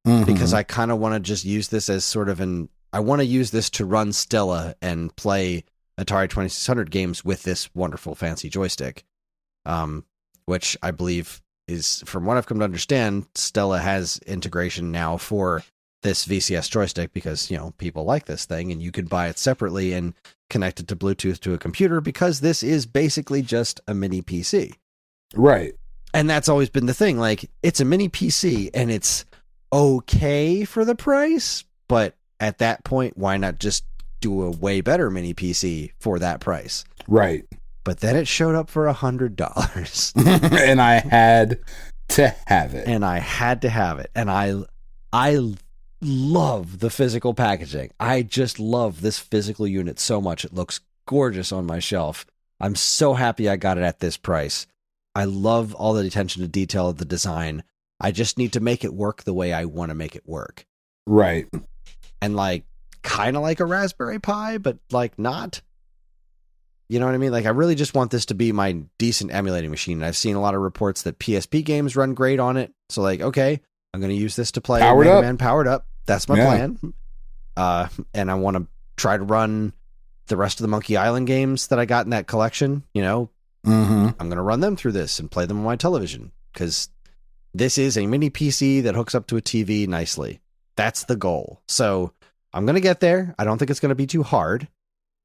Because I kind of want to just use this as sort of I want to use this to run Stella and play Atari 2600 games with this wonderful fancy joystick, which I believe is, from what I've come to understand, Stella has integration now for this VCS joystick because, people like this thing and you could buy it separately and connect it to Bluetooth to a computer because this is basically just a mini PC. Right. And that's always been the thing. Like, it's a mini PC and it's okay for the price, but at that point, why not just do a way better mini PC for that price? Right. But then it showed up for $100. And I had to have it. And I love the physical packaging. I just love this physical unit so much. It looks gorgeous on my shelf. I'm so happy I got it at this price. I love all the attention to detail of the design. I just need to make it work the way I want to make it work. Right. And kind of like a Raspberry Pi, but not. You know what I mean? I really just want this to be my decent emulating machine. And I've seen a lot of reports that PSP games run great on it. So okay, I'm going to use this to play Mega Man Powered Up. That's my plan. And I want to try to run the rest of the Monkey Island games that I got in that collection. I'm going to run them through this and play them on my television because this is a mini PC that hooks up to a TV nicely. That's the goal. So I'm going to get there. I don't think it's going to be too hard.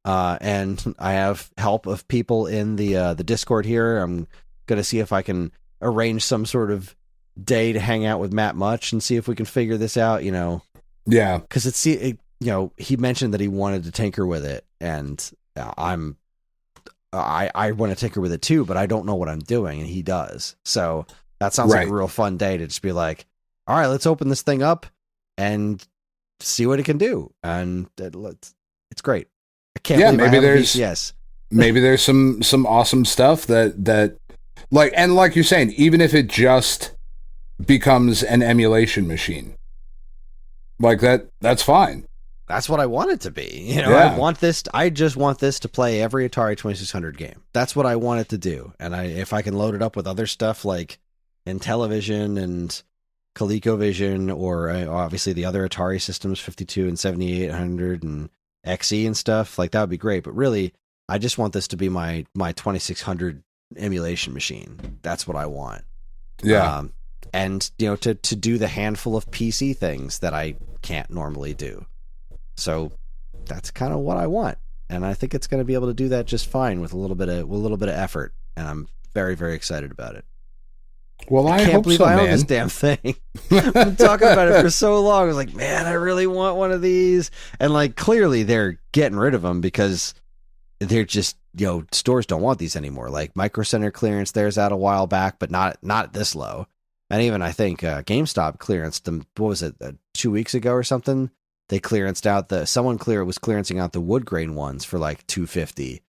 And I have help of people in the Discord here. I'm going to see if I can arrange some sort of day to hang out with Matt Much and see if we can figure this out, Yeah. Because he mentioned that he wanted to tinker with it, and I want to tinker with it too, but I don't know what I'm doing, and he does. So that sounds like a real fun day to just be like, all right, let's open this thing up and see what it can do. And it's great. I can't believe maybe there's VCS. Maybe there's some awesome stuff that like you're saying, even if it just becomes an emulation machine, that's fine. That's what I want it to be. I just want this to play every Atari 2600 game. That's what I want it to do. And if I can load it up with other stuff like Intellivision and ColecoVision, or obviously the other Atari systems, 52 and 7800 and XE and stuff, that would be great. But really, I just want this to be my 2600 emulation machine. That's what I want. Yeah. And to do the handful of PC things that I can't normally do. So that's kind of what I want, and I think it's going to be able to do that just fine with a little bit of effort. And I'm very, very excited about it. Well, I can't believe so, I own man. this damn thing. I've been talking about it for so long. I was like, man, I really want one of these. And clearly they're getting rid of them because they're just, stores don't want these anymore. Micro Center clearance theirs out a while back, but not this low. And even I think GameStop clearanced them. What was it, 2 weeks ago or something? They clearanced out was clearancing out the wood grain ones for $250.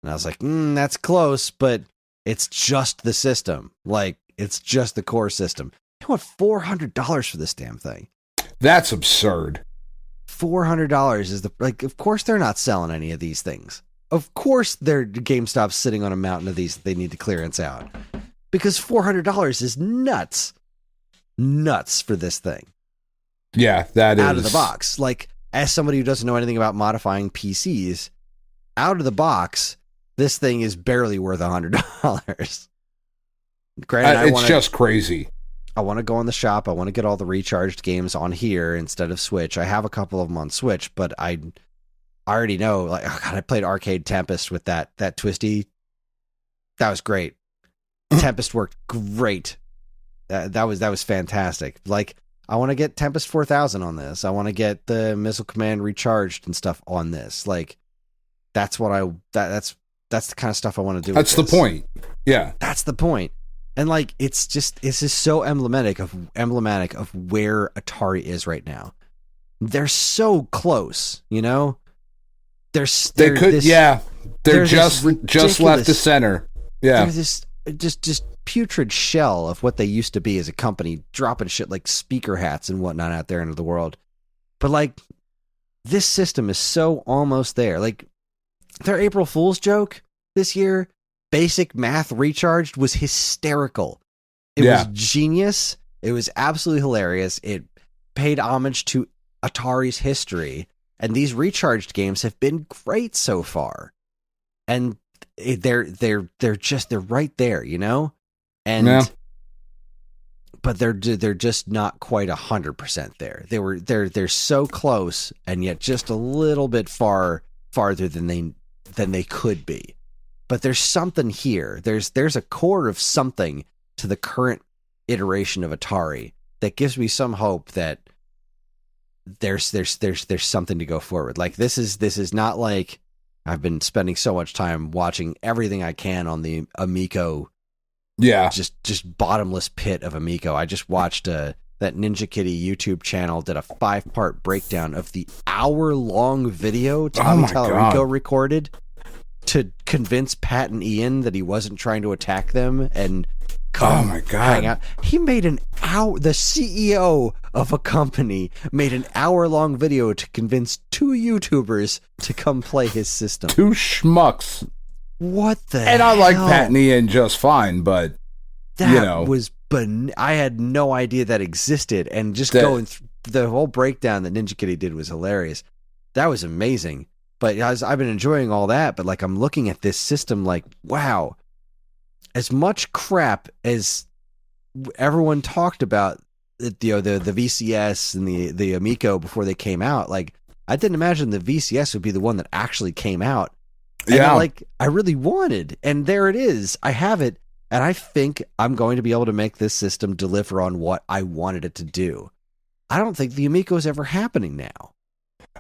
And I was like, that's close, but it's just the system. It's just the core system. You want $400 for this damn thing? That's absurd. $400 is of course they're not selling any of these things. Of course GameStop's sitting on a mountain of these they need to clearance out. Because $400 is nuts. Nuts for this thing. Yeah, that is. Out of the box. As somebody who doesn't know anything about modifying PCs, out of the box, this thing is barely worth $100. Granted, it's just crazy. I want to go in the shop. I want to get all the recharged games on here instead of Switch. I have a couple of them on Switch, but I already know, like, oh God, I played Arcade Tempest with that Twisty. That was great. Tempest worked great. That was fantastic. Like, I want to get Tempest 4000 on this. I want to get the Missile Command recharged and stuff on this. Like, that's what that's the kind of stuff I want to do. That's the point. Yeah. That's the point. And like, it's just so emblematic of where Atari is right now. They're so close, you know? They're just left the center. Yeah. They're this just putrid shell of what they used to be as a company, dropping shit like speaker hats and whatnot out there into the world. But like, this system is so almost there. Like, their April Fool's joke this year, Basic Math Recharged, was hysterical. It was genius. It was absolutely hilarious. It paid homage to Atari's history, and these recharged games have been great so far. And they're right there, you know? And but they're just not quite 100% there. They're so close, and yet just a little bit farther than they could be. But there's something here. There's a core of something to the current iteration of Atari that gives me some hope that there's something to go forward. Like, this is not like I've been spending so much time watching everything I can on the Amico. Yeah. Just bottomless pit of Amico. I just watched that Ninja Kitty YouTube channel did a 5-part breakdown of the hour-long video Tommy Tallarico recorded to convince Pat and Ian that he wasn't trying to attack them and hang out. He made the CEO of a company made an hour-long video to convince 2 YouTubers to come play his system. 2 schmucks. What the And hell? I like Pat and Ian just fine, but that was I had no idea that existed, and just going through the whole breakdown that Ninja Kitty did was hilarious. That was amazing. But I've been enjoying all that, but like, I'm looking at this system like, wow, as much crap as everyone talked about, the VCS and the Amico before they came out, like, I didn't imagine the VCS would be the one that actually came out. And like, I really wanted, and there it is. I have it, and I think I'm going to be able to make this system deliver on what I wanted it to do. I don't think the Amico is ever happening now.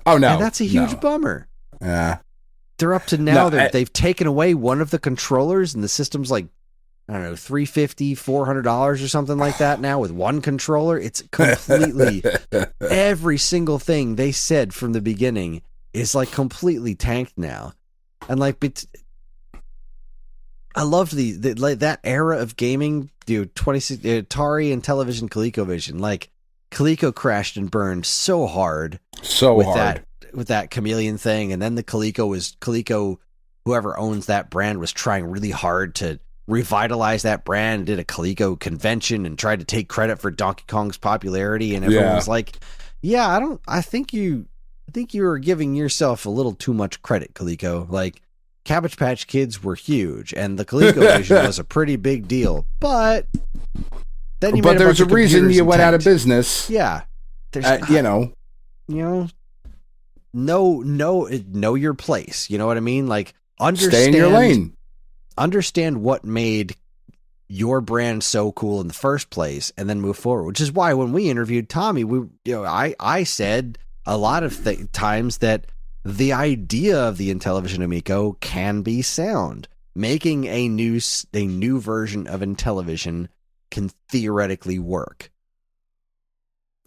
Oh, no. And that's a huge bummer. Yeah. They're up to now, they've taken away one of the controllers, and the system's like, I don't know, $350, $400 or something like that now with one controller. It's completely, every single thing they said from the beginning is like completely tanked now. And like, I loved that era of gaming, dude. Atari and Television ColecoVision. Like, Coleco crashed and burned so hard, with that Chameleon thing, and then the Coleco. Whoever owns that brand was trying really hard to revitalize that brand. Did a Coleco convention and tried to take credit for Donkey Kong's popularity, and everyone was like, "Yeah, I think you are giving yourself a little too much credit, Coleco. Like, Cabbage Patch Kids were huge, and the ColecoVision was a pretty big deal, but then you made there's a reason you went out of business. Yeah, know, know your place. You know what I mean? Like, understand, stay in your lane. Understand what made your brand so cool in the first place, and then move forward. Which is why when we interviewed Tommy, I said a lot of times that the idea of the Intellivision Amico can be sound. Making a new version of Intellivision can theoretically work.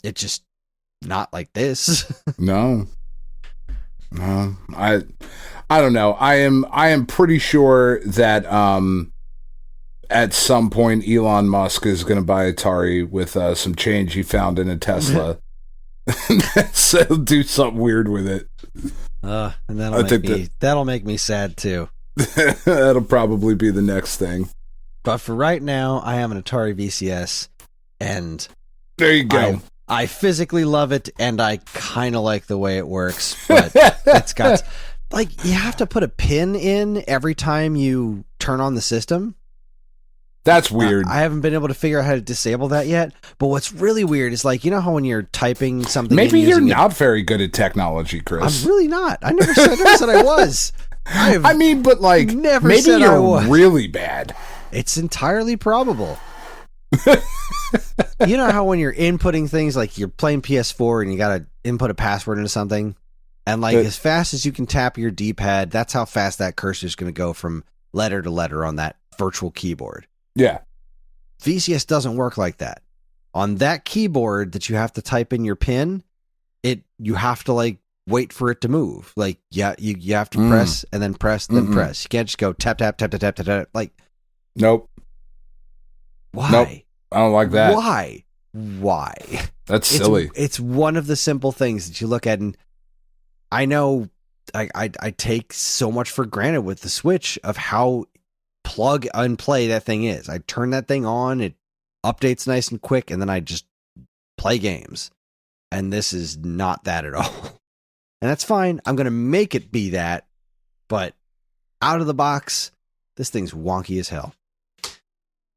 It's just not like this. No. I don't know. I am pretty sure that at some point Elon Musk is going to buy Atari with some change he found in a Tesla. So he'll do something weird with it. And that'll make me sad too. That'll probably be the next thing. But for right now, I have an Atari VCS, and there you go. I physically love it, and I kind of like the way it works, but it's got, like, you have to put a pin in every time you turn on the system. That's weird. I haven't been able to figure out how to disable that yet. But what's really weird is like, you know how when you're typing something, maybe you're not very good at technology, Kris. I'm really not. I never said I was. I mean, but like, never maybe said I was. you're really bad. It's entirely probable. You know how when you're inputting things, like you're playing PS4 and you got to input a password into something, and like as fast as you can tap your D-pad, that's how fast that cursor is going to go from letter to letter on that virtual keyboard. Yeah. VCS doesn't work like that. On that keyboard that you have to type in your pin, you have to like wait for it to move. Like, yeah, you have to press and then press, then press. You can't just go tap, tap, tap, tap, tap, tap, tap. Like, nope. Why? Nope. I don't like that. Why? That's silly. It's one of the simple things that you look at, and I know I take so much for granted with the Switch of how plug and play that thing is. I turn that thing on, it updates nice and quick, and then I just play games. And this is not that at all. And that's fine. I'm going to make it be that, but out of the box, this thing's wonky as hell.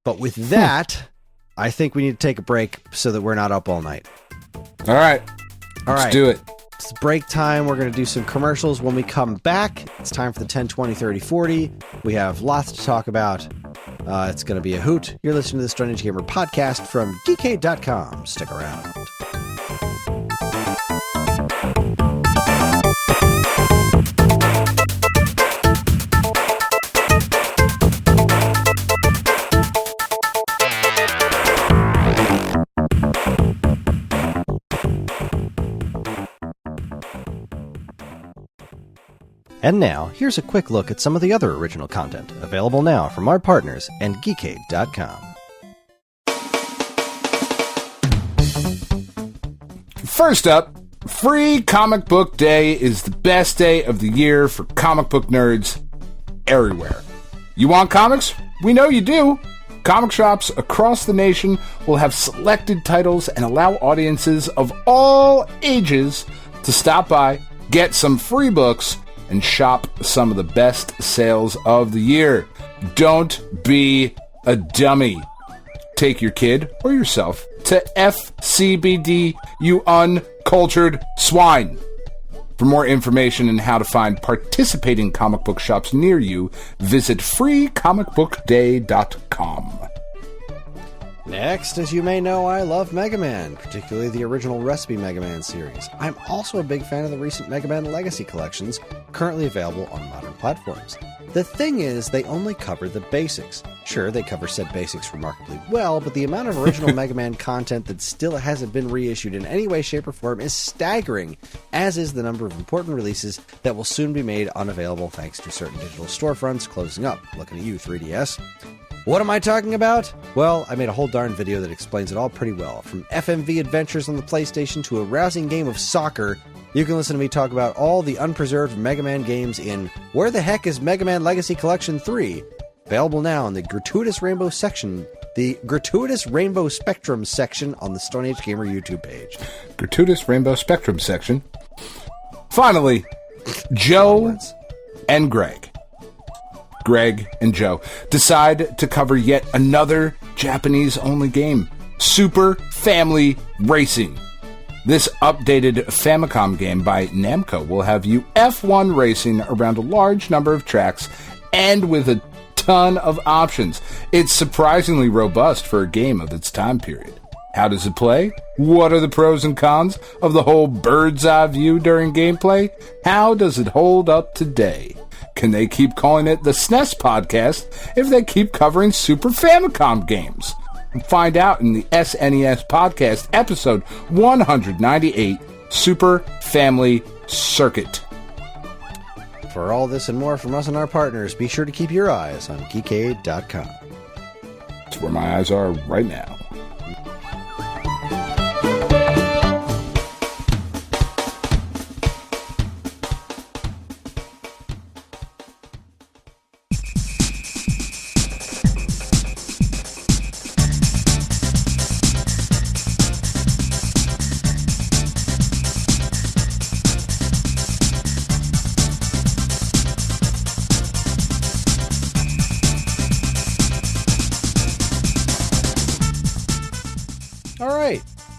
But with that, I think we need to take a break so that we're not up all night. All right. Let's do it. It's break time. We're going to do some commercials. When we come back, it's time for the 10, 20, 30, 40. We have lots to talk about. It's going to be a hoot. You're listening to the Stone Age Gamer podcast from geekade.com. Stick around. And now, here's a quick look at some of the other original content available now from our partners and geekade.com. First up, Free Comic Book Day is the best day of the year for comic book nerds everywhere. You want comics? We know you do. Comic shops across the nation will have selected titles and allow audiences of all ages to stop by, get some free books, and shop some of the best sales of the year. Don't be a dummy. Take your kid or yourself to FCBD, you uncultured swine. For more information on how to find participating comic book shops near you, visit freecomicbookday.com. Next, as you may know, I love Mega Man, particularly the original Recipe Mega Man series. I'm also a big fan of the recent Mega Man Legacy collections, currently available on modern platforms. The thing is, they only cover the basics. Sure, they cover said basics remarkably well, but the amount of original Mega Man content that still hasn't been reissued in any way, shape, or form is staggering, as is the number of important releases that will soon be made unavailable thanks to certain digital storefronts closing up. Looking at you, 3DS. What am I talking about? Well, I made a whole darn video that explains it all pretty well. From FMV adventures on the PlayStation to a rousing game of soccer, you can listen to me talk about all the unpreserved Mega Man games in Where the Heck is Mega Man Legacy Collection 3? Available now in the Gratuitous Rainbow section, the Gratuitous Rainbow Spectrum section on the Stone Age Gamer YouTube page. Gratuitous Rainbow Spectrum section. Finally, Joe and Greg and Joe decide to cover yet another Japanese-only game, Super Family Racing. This updated Famicom game by Namco will have you F1 racing around a large number of tracks and with a ton of options. It's surprisingly robust for a game of its time period. How does it play? What are the pros and cons of the whole bird's eye view during gameplay? How does it hold up today? Can they keep calling it the SNES podcast if they keep covering Super Famicom games? Find out in the SNES podcast episode 198, Super Family Circuit. For all this and more from us and our partners, be sure to keep your eyes on geekade.com. That's where my eyes are right now.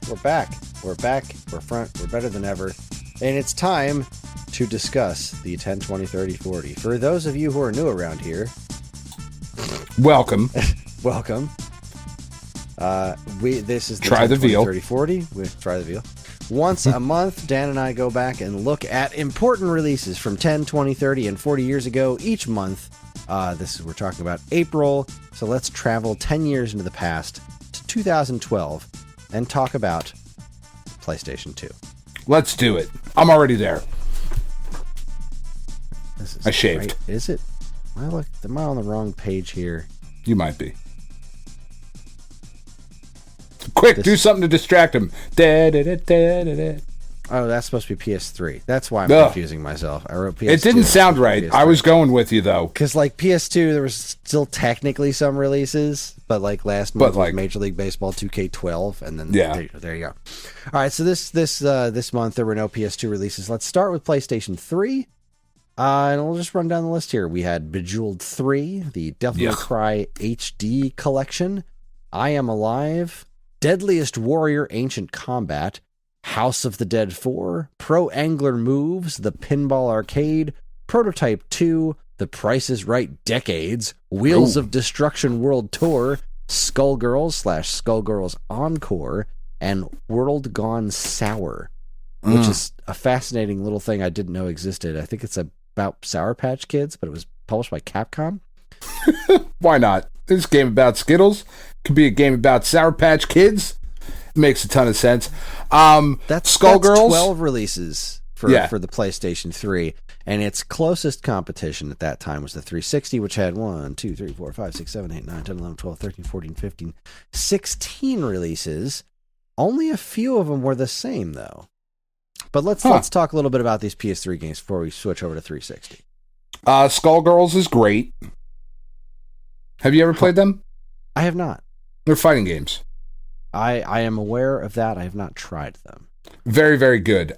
We're back. We're back. We're front. We're better than ever. And it's time to discuss the 10, 20, 30, 40. For those of you who are new around here, welcome. Welcome. This is the Try 10, the 20, veal. 30, 40. We try the veal. Once a month, Dan and I go back and look at important releases from 10, 20, 30, and 40 years ago each month. We're talking about April, so let's travel 10 years into the past to 2012 and talk about PlayStation 2. Let's do it. I'm already there. I shaved. Right. Is it? Am I on the wrong page here? You might be. Quick, do something to distract him. Oh, that's supposed to be PS3. That's why I'm confusing myself. I wrote PS2. It didn't sound right. PS3. I was going with you, though. Because, like, PS2, there was still technically some releases, but, like, last month was Major League Baseball 2K12, and then there you go. All right, so this month, there were no PS2 releases. Let's start with PlayStation 3, and we'll just run down the list here. We had Bejeweled 3, the Devil May Cry HD collection, I Am Alive, Deadliest Warrior Ancient Combat, House of the Dead 4, Pro Angler Moves, The Pinball Arcade, Prototype 2, The Price is Right Decades, Wheels of Destruction World Tour, Skullgirls / Skullgirls Encore, and World Gone Sour, which is a fascinating little thing I didn't know existed. I think it's about Sour Patch Kids, but it was published by Capcom. Why not? This game about Skittles could be a game about Sour Patch Kids. Makes a ton of sense. That's Skullgirls. 12 releases for the PlayStation 3, and its closest competition at that time was the 360, which had 1, 2, 3, 4, 5, 6, 7, 8, 9, 10, 11, 12, 13, 14, 15, 16 releases. Only a few of them were the same, though. But let's talk a little bit about these PS3 games before we switch over to 360. Skullgirls is great. Have you ever played them? I have not. They're fighting games. I am aware of that. I have not tried them. Very, very good.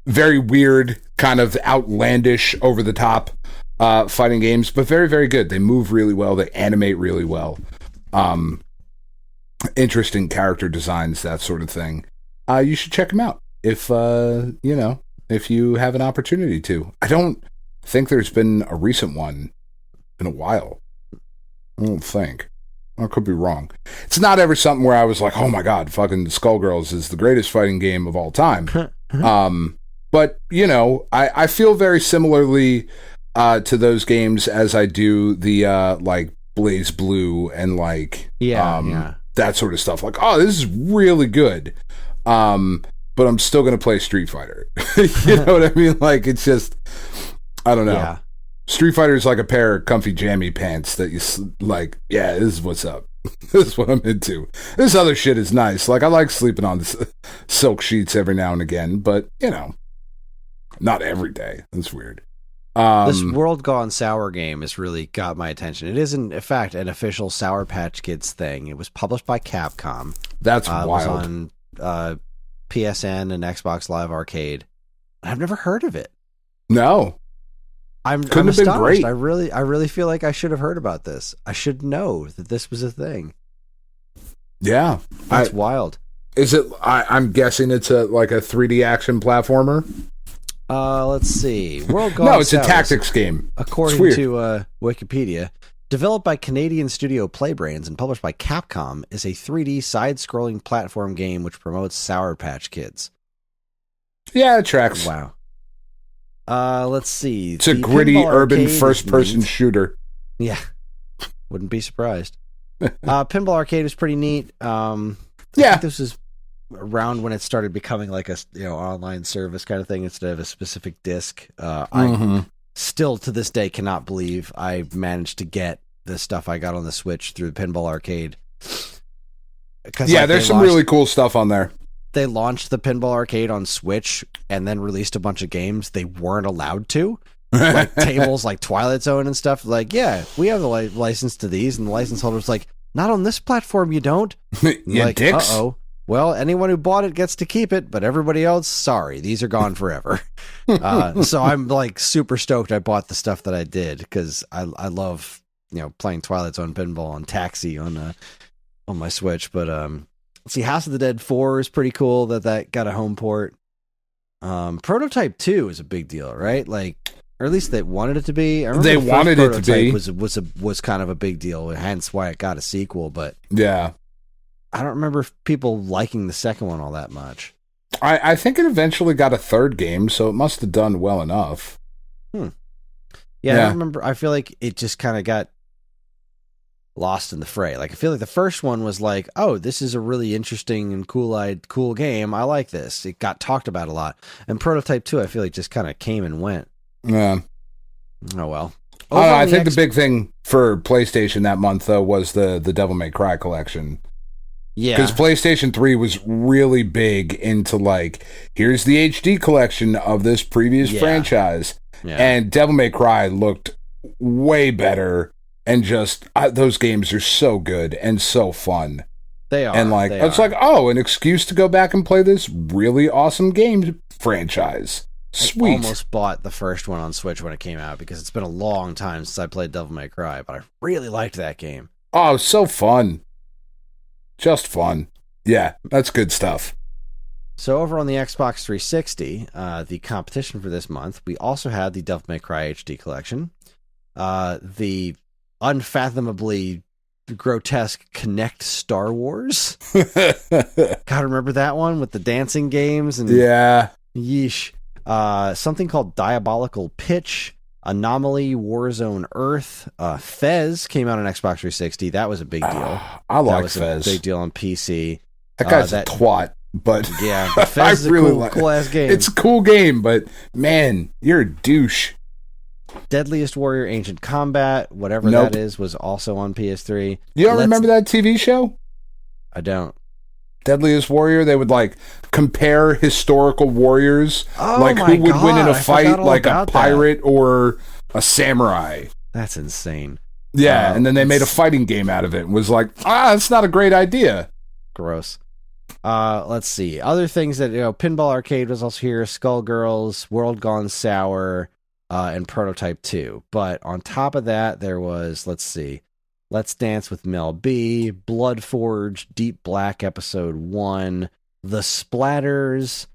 Very weird, kind of outlandish, over the top fighting games, but very, very good. They move really well. They animate really well. Interesting character designs, that sort of thing. You should check them out if you have an opportunity to. I don't think there's been a recent one in a while. I don't think. I could be wrong. It's not ever something where I was like, oh my god, fucking Skullgirls is the greatest fighting game of all time. But, I feel very similarly to those games as I do the, Blaze Blue and, that sort of stuff. Like, oh, this is really good. But I'm still going to play Street Fighter. You know what I mean? Like, it's just, I don't know. Yeah. Street Fighter is like a pair of comfy jammy pants that you like. Yeah, this is what's up. This is what I'm into. This other shit is nice. Like, I like sleeping on silk sheets every now and again, but not every day. That's weird. This World Gone Sour game has really got my attention. It is, in fact, an official Sour Patch Kids thing. It was published by Capcom. That's wild. It was on PSN and Xbox Live Arcade. I've never heard of it. No. I'm astonished. Been great. I really feel like I should have heard about this. I should know that this was a thing. Yeah. That's wild. Is it, I'm guessing it's a 3D action platformer? Let's see. World Gone No, it's Sour, a tactics game. According to Wikipedia, developed by Canadian studio Playbrains and published by Capcom, is a 3D side-scrolling platform game which promotes Sour Patch Kids. Yeah, it tracks. Wow. Let's see. It's a gritty urban first-person shooter. Yeah. Wouldn't be surprised. Pinball Arcade was pretty neat. I think this was around when it started becoming like a online service kind of thing instead of a specific disc. I still to this day cannot believe I managed to get the stuff I got on the Switch through Pinball Arcade. There's some really cool stuff on there. They launched the Pinball Arcade on Switch and then released a bunch of games they weren't allowed to. Like tables like Twilight Zone and stuff. Like, yeah, we have the license to these. And the license holder's like, not on this platform, you don't. Dicks. Uh-oh. Well, anyone who bought it gets to keep it, but everybody else, sorry, these are gone forever. So I'm super stoked I bought the stuff that I did because I love playing Twilight Zone pinball on Taxi on my Switch. But let's see, House of the Dead 4 is pretty cool that got a home port. Prototype 2 is a big deal, right? Like, or at least they wanted it to be. I remember they wanted it to be. Was kind of a big deal, hence why it got a sequel. But yeah, I don't remember people liking the second one all that much. I think it eventually got a third game, so it must have done well enough. Yeah, I don't remember. I feel like it just kind of got lost in the fray. Like, I feel like the first one was like, oh, this is a really interesting and cool game. I like this. It got talked about a lot. And Prototype 2, I feel like just kind of came and went. Yeah. Oh, well. I think the big thing for PlayStation that month, though, was the Devil May Cry collection. Yeah. Because PlayStation 3 was really big into, like, here's the HD collection of this previous franchise. Yeah. And Devil May Cry looked way better. And just, those games are so good and so fun. They are. And, like, it's like, oh, an excuse to go back and play this really awesome game franchise. Sweet. I almost bought the first one on Switch when it came out because it's been a long time since I played Devil May Cry, but I really liked that game. Oh, so fun. Just fun. Yeah, that's good stuff. So over on the Xbox 360, the competition for this month, we also had the Devil May Cry HD collection, the unfathomably grotesque Kinect Star Wars. Gotta remember that one with the dancing games and yeesh. Something called Diabolical Pitch, Anomaly, Warzone Earth, Fez came out on Xbox 360. That was a big deal. I like Fez. Fez. A big deal on PC. That guy's a twat, but yeah, but Fez is a cool ass game. It's a cool game, but man, you're a douche. Deadliest Warrior Ancient Combat, whatever that is, was also on PS3. You don't remember that TV show? I don't. Deadliest Warrior, they would like compare historical warriors, like who would win in a fight, like a pirate or a samurai. That's insane. Yeah, and then they made a fighting game out of it and was like, that's not a great idea. Gross. Let's see. Other things that, Pinball Arcade was also here, Skullgirls, World Gone Sour, and Prototype 2. But on top of that, there was, let's see, Let's Dance with Mel B, Bloodforge, Deep Black Episode 1, The Splatters,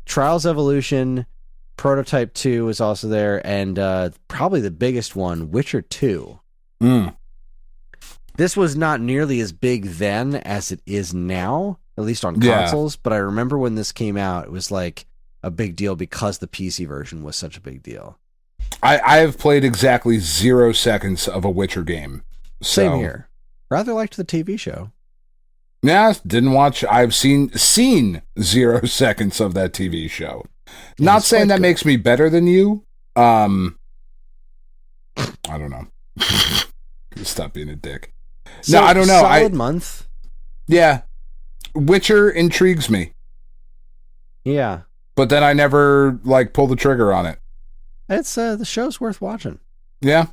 Trials Evolution, Prototype 2 is also there, and probably the biggest one, Witcher 2. This was not nearly as big then as it is now, at least on consoles, but I remember when this came out, it was like a big deal because the PC version was such a big deal. I have played exactly 0 seconds of a Witcher game. Same here. Rather liked the TV show. Yeah, didn't watch. I've seen 0 seconds of that TV show. Not saying that makes me better than you. I don't know. Stop being a dick. So, no, I don't know. Solid month. Yeah. Witcher intrigues me. Yeah. But then I never pull the trigger on it. It's the show's worth watching. Yeah.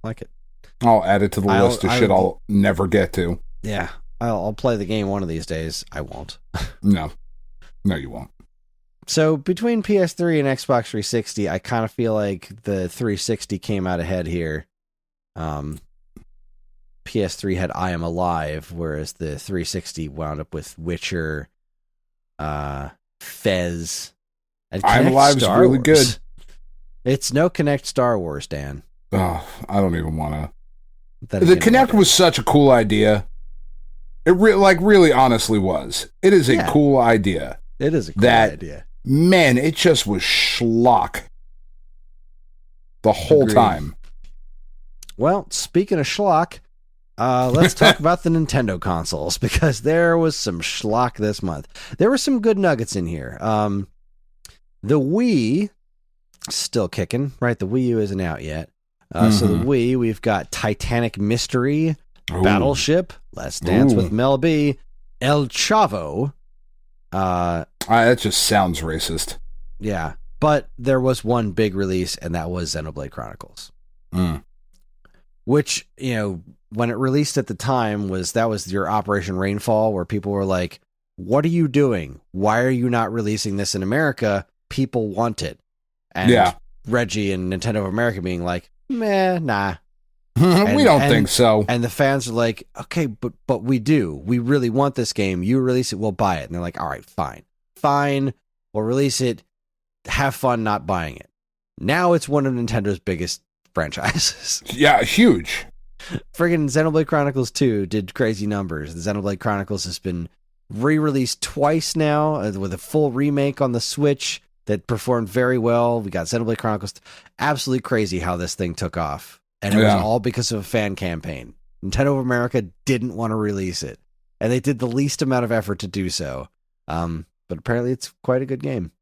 Like it. I'll add it to the list of shit I'll never get to. Yeah. I'll play the game one of these days. I won't. No, you won't. So between PS3 and Xbox 360, I kind of feel like the 360 came out ahead here. PS3 had I Am Alive, whereas the 360 wound up with Witcher, Fez, and I Am Alive is really good. It's no Kinect Star Wars, Dan. Oh, I don't even want to. The Kinect was such a cool idea. It really honestly was. It is a cool idea. It is a cool idea. Man, it just was schlock the whole time. Well, speaking of schlock, let's talk about the Nintendo consoles, because there was some schlock this month. There were some good nuggets in here. The Wii, still kicking, right? The Wii U isn't out yet. So the Wii, we've got Titanic Mystery, Battleship, Let's Dance with Mel B, El Chavo. That just sounds racist. Yeah, but there was one big release, and that was Xenoblade Chronicles. Which, when it released at the time, that was your Operation Rainfall, where people were like, what are you doing? Why are you not releasing this in America? People want it. And Reggie and Nintendo of America being like, meh, nah. We don't think so. And the fans are like, okay, but we do. We really want this game. You release it, we'll buy it. And they're like, all right, fine. We'll release it. Have fun not buying it. Now it's one of Nintendo's biggest franchises. Yeah, huge. Friggin' Xenoblade Chronicles 2 did crazy numbers. The Xenoblade Chronicles has been re-released twice now with a full remake on the Switch that performed very well. We got Xenoblade Chronicles. Absolutely crazy how this thing took off. And it was all because of a fan campaign. Nintendo of America didn't want to release it. And they did the least amount of effort to do so. But apparently it's quite a good game.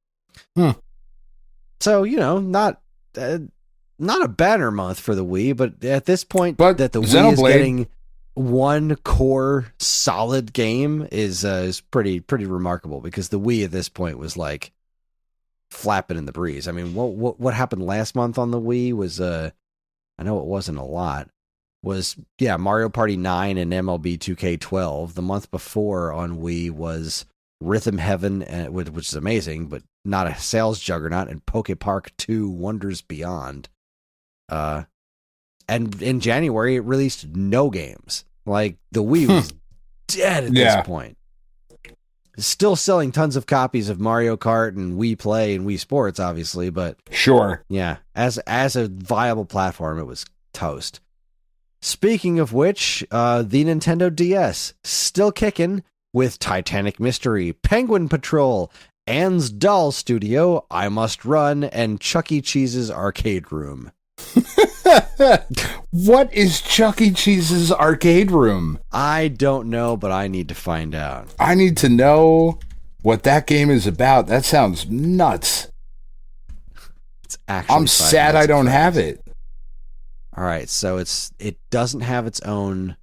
So, not a banner month for the Wii, but at this point, that the Wii is getting one core solid game is pretty remarkable, because the Wii at this point was like flapping in the breeze. I mean, what happened last month on the Wii was I know it wasn't a lot. Was Mario Party 9 and MLB 2K12. The month before on Wii was Rhythm Heaven, which is amazing, but not a sales juggernaut, and Poke Park 2 Wonders Beyond. And in January, it released no games. Like, the Wii was dead at this point. Still selling tons of copies of Mario Kart and Wii Play and Wii Sports, obviously, but sure. Yeah, as a viable platform, it was toast. Speaking of which, the Nintendo DS, still kicking with Titanic Mystery, Penguin Patrol, Anne's Doll Studio, I Must Run, and Chuck E. Cheese's Arcade Room. What is Chuck E. Cheese's Arcade Room? I don't know, but I need to find out. I need to know what that game is about. That sounds nuts. It's actually I'm sad I don't have it. All right, so it doesn't have its own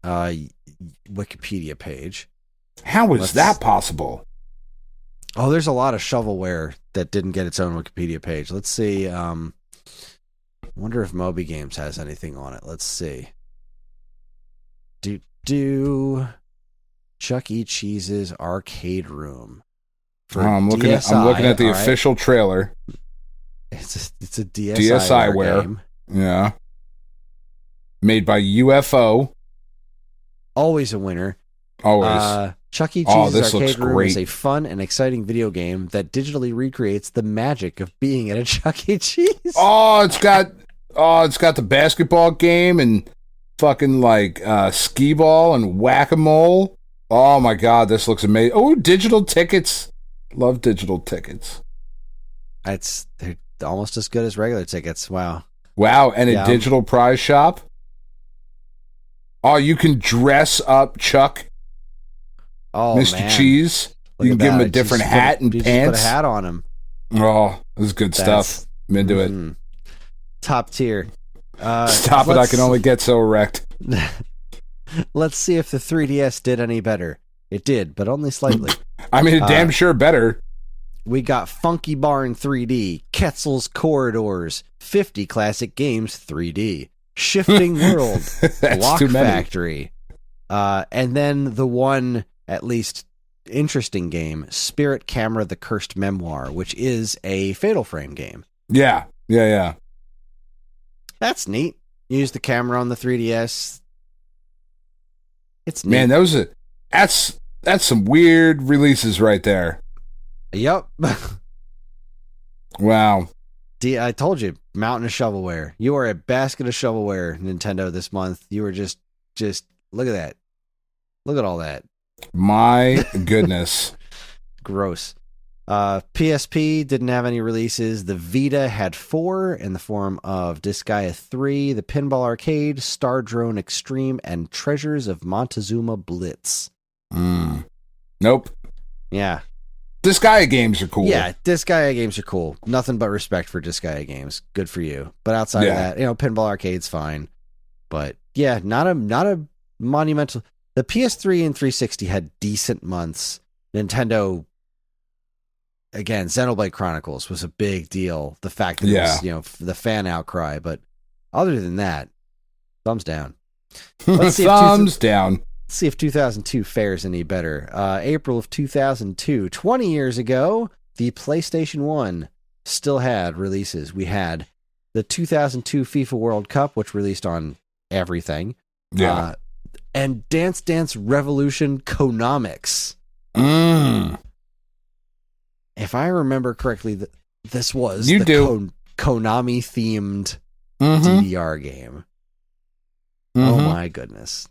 Wikipedia page. How is that possible? Oh, there's a lot of shovelware that didn't get its own Wikipedia page. Let's see. Wonder if Moby Games has anything on it. Let's see. Chuck E. Cheese's Arcade Room. I'm looking at the official trailer. It's a DSiWare game. Yeah. Made by UFO. Always a winner. Always. Chuck E. Cheese's Arcade Room is a fun and exciting video game that digitally recreates the magic of being at a Chuck E. Cheese. It's got the basketball game and fucking like skee ball and whack-a-mole. Oh my god, this looks amazing. Oh, digital tickets. Love digital tickets. They're almost as good as regular tickets. Wow. Wow, and a digital prize shop. Oh, you can dress up Chuck. Oh, Mr. man. Cheese. You can give him a different hat and pants. Put a hat on him. Oh, this is good stuff. I'm into it. Top tier. Stop it, I can only get so erect. Let's see if the 3DS did any better. It did, but only slightly. I mean, damn sure better. We got Funky Barn 3D, Ketzel's Corridors, 50 Classic Games 3D, Shifting World, Block Factory, and then the one, at least interesting game, Spirit Camera The Cursed Memoir, which is a Fatal Frame game. Yeah. That's neat. Use the camera on the 3DS. It's neat. Man, that's some weird releases right there. Yep. Wow. I told you, mountain of shovelware. You are a basket of shovelware, Nintendo, this month. You were just look at that. Look at all that. My goodness. Gross. PSP didn't have any releases. The Vita had 4 in the form of Disgaea 3, the Pinball Arcade, Star Drone Extreme, and Treasures of Montezuma Blitz. Nope. Yeah. Disgaea games are cool. Yeah, Disgaea games are cool. Nothing but respect for Disgaea games. Good for you. But outside of that, Pinball Arcade's fine. But yeah, not a monumental. The PS3 and 360 had decent months. Nintendo, again, Xenoblade Chronicles was a big deal. The fact that it was, the fan outcry. But other than that, thumbs down. Thumbs down. Let's see if 2002 fares any better. April of 2002, 20 years ago, the PlayStation 1 still had releases. We had the 2002 FIFA World Cup, which released on everything. Yeah. And Dance Dance Revolution Konomics. If I remember correctly, this was Konami-themed DDR game. Oh my goodness.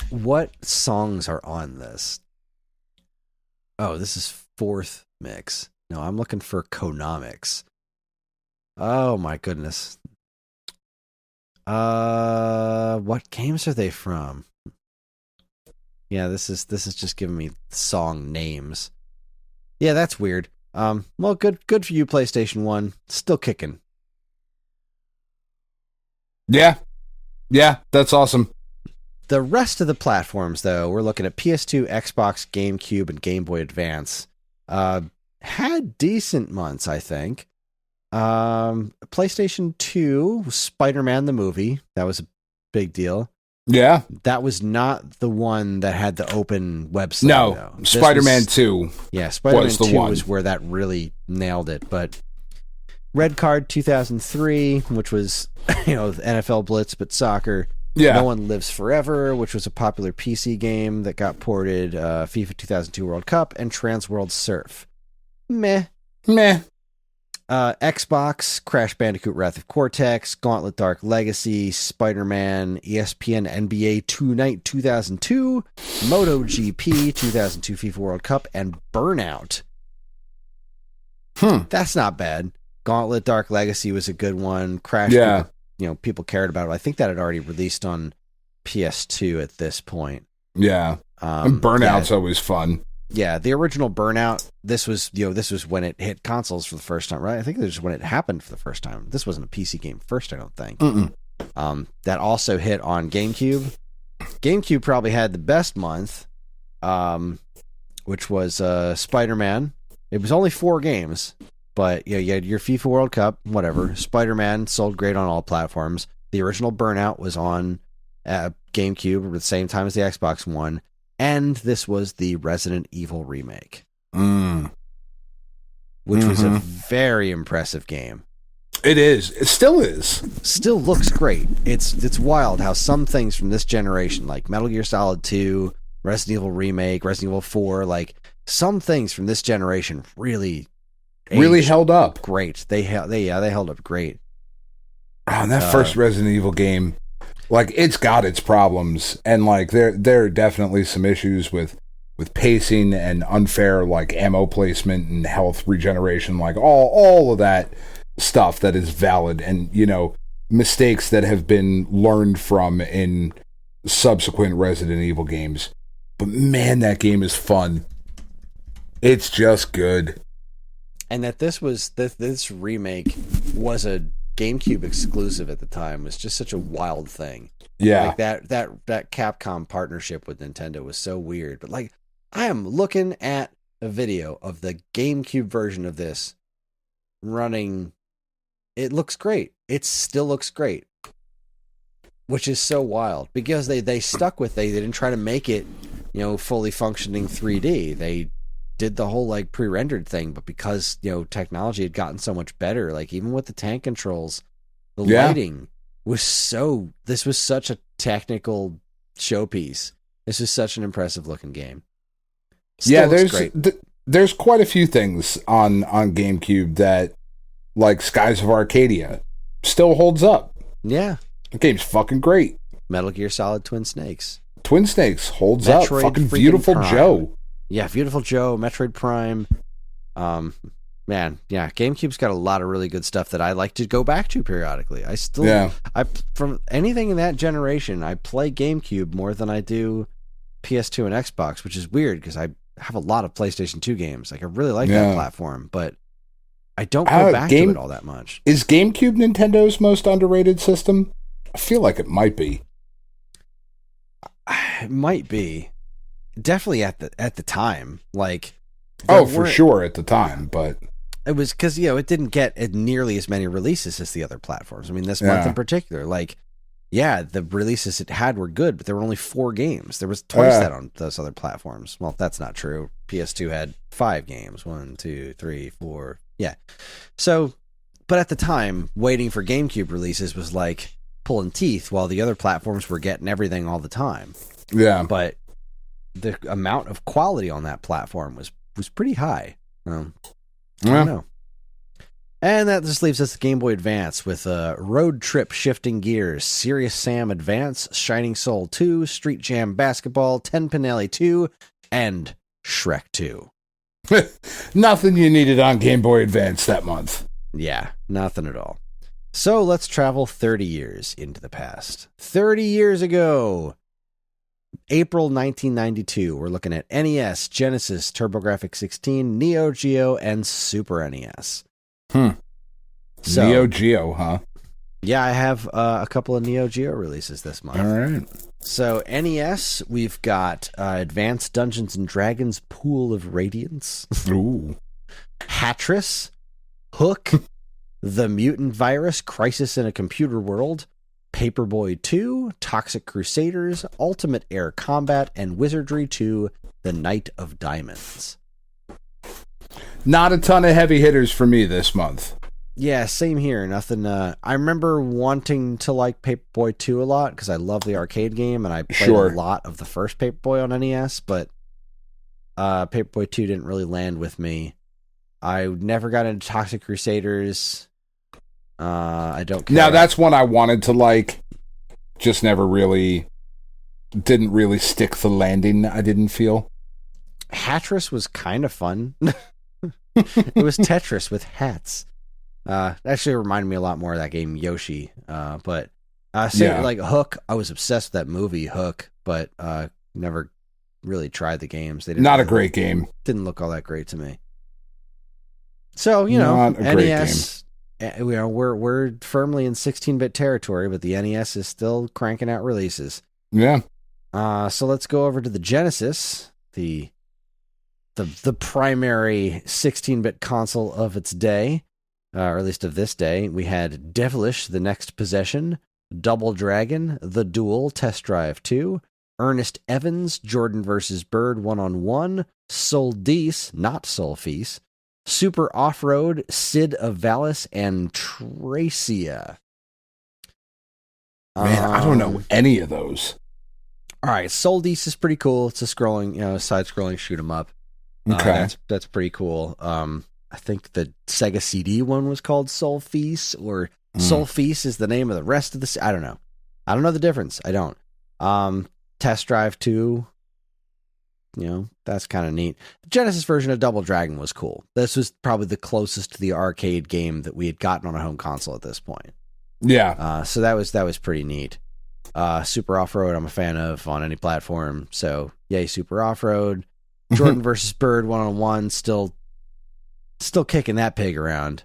What songs are on this? Oh, this is fourth mix. No, I'm looking for Konomics. Oh my goodness. What games are they from? Yeah, this is just giving me song names. Yeah, that's weird. Well, good for you, PlayStation 1. Still kicking. Yeah, that's awesome. The rest of the platforms, though, we're looking at PS2, Xbox, GameCube, and Game Boy Advance. Had decent months, I think. PlayStation 2, Spider-Man the movie. That was a big deal. Yeah. That was not the one that had the open website. No, though. Spider-Man 2. Yeah, Spider-Man 2 one. was where that really nailed it. But Red Card 2003, which was, NFL Blitz, but soccer. Yeah. No One Lives Forever, which was a popular PC game that got ported, FIFA 2002 World Cup, and Trans World Surf. Meh. Xbox, Crash Bandicoot Wrath of Cortex, Gauntlet Dark Legacy, Spider-Man, ESPN NBA 2 Night 2002, MotoGP 2002 FIFA World Cup, and Burnout. That's not bad. Gauntlet Dark Legacy was a good one. Crash, people cared about it. I think that had already released on PS2 at this point. Yeah. And Burnout's always fun. Yeah, the original Burnout, this was when it hit consoles for the first time, right? I think this is when it happened for the first time. This wasn't a PC game first, I don't think. That also hit on GameCube. GameCube probably had the best month, which was Spider-Man. It was only 4 games, but you had your FIFA World Cup, whatever. Spider-Man sold great on all platforms. The original Burnout was on GameCube at the same time as the Xbox One. And this was the Resident Evil remake, which was a very impressive game. It is. It still is. Still looks great. It's wild how some things from this generation, like Metal Gear Solid 2, Resident Evil remake, Resident Evil 4, like some things from this generation really held up. Great. They held up great. Oh, and that first Resident Evil game. Like, it's got its problems, and like there are definitely some issues with pacing and unfair like ammo placement and health regeneration, like all of that stuff that is valid, and mistakes that have been learned from in subsequent Resident Evil games. But man, that game is fun. It's just good. And that this remake was a GameCube exclusive at the time was just such a wild thing. Yeah. Like that Capcom partnership with Nintendo was so weird. But like, I am looking at a video of the GameCube version of this running. It looks great. It still looks great. Which is so wild because they stuck with they didn't try to make it, fully functioning 3D. They did the whole like pre-rendered thing, but because technology had gotten so much better, like even with the tank controls, the lighting was this was such a technical showpiece. This is such an impressive looking game. There's quite a few things on GameCube that, like Skies of Arcadia, still holds up. Yeah, the game's fucking great. Metal Gear Solid Twin Snakes holds up. Fucking Beautiful Prime. Joe. Yeah, Beautiful Joe, Metroid Prime. Man, yeah, GameCube's got a lot of really good stuff that I like to go back to periodically. From anything in that generation, I play GameCube more than I do PS2 and Xbox, which is weird because I have a lot of PlayStation 2 games. Like I really like that platform, but I don't go back to it all that much. Is GameCube Nintendo's most underrated system? I feel like it might be. It might be. Definitely at the time, like for sure at the time, but it was because it didn't get nearly as many releases as the other platforms. I mean, this month in particular, like the releases it had were good, but there were only 4 games. There was twice that on those other platforms. Well, that's not true. PS2 had 5 games. 1, 2, 3, 4. Yeah. So But at the time, waiting for GameCube releases was like pulling teeth while the other platforms were getting everything all the time. Yeah. But the amount of quality on that platform was pretty high. I don't know. And that just leaves us the Game Boy Advance with Road Trip Shifting Gears, Serious Sam Advance, Shining Soul 2, Street Jam Basketball, 10 Pin Alley 2, and Shrek 2. Nothing you needed on Game Boy Advance that month. Yeah, nothing at all. So let's travel 30 years into the past. 30 years ago, April 1992, we're looking at NES, Genesis, TurboGrafx 16, Neo Geo, and Super NES. So, Neo Geo, huh? Yeah, I have a couple of Neo Geo releases this month. All right. So NES, we've got Advanced Dungeons and Dragons Pool of Radiance. Ooh. Hatris, Hook, The Mutant Virus, Crisis in a Computer World, Paperboy 2, Toxic Crusaders, Ultimate Air Combat, and Wizardry 2, The Knight of Diamonds. Not a ton of heavy hitters for me this month. Yeah, same here. Nothing. I remember wanting to like Paperboy 2 a lot because I love the arcade game and I played a lot of the first Paperboy on NES, but Paperboy 2 didn't really land with me. I never got into Toxic Crusaders. I don't care. Now, that's one I wanted to like, just never really, didn't really stick the landing, I didn't feel. Hatris was kind of fun. It was Tetris with hats. Actually reminded me a lot more of that game Yoshi. But like Hook, I was obsessed with that movie Hook, but never really tried the games. They didn't Not really a great game. Didn't look all that great to me. So, NES, we're firmly in 16-bit territory, but the NES is still cranking out releases. Yeah. So let's go over to the Genesis, the primary 16-bit console of its day, or at least of this day. We had Devilish: The Next Possession, Double Dragon, The Duel, Test Drive 2, Ernest Evans, Jordan vs. Bird 1-on-1, Soldice, not Solfice, Super Off-Road, Sid of Valis, and Tracia. Man, I don't know any of those. All right, Soldice is pretty cool. It's a scrolling, side-scrolling shoot 'em up. Okay, that's pretty cool. I think the Sega CD one was called Solfice, or Solfice is the name of the rest of the. I don't know. I don't know the difference. I don't. Test Drive 2. That's kind of neat. The Genesis version of Double Dragon was cool. This was probably the closest to the arcade game that we had gotten on a home console at this point. Yeah. So that was pretty neat. Super Off-Road, I'm a fan of on any platform. So yay, Super Off-Road. Jordan versus Bird 1-on-1, still kicking that pig around.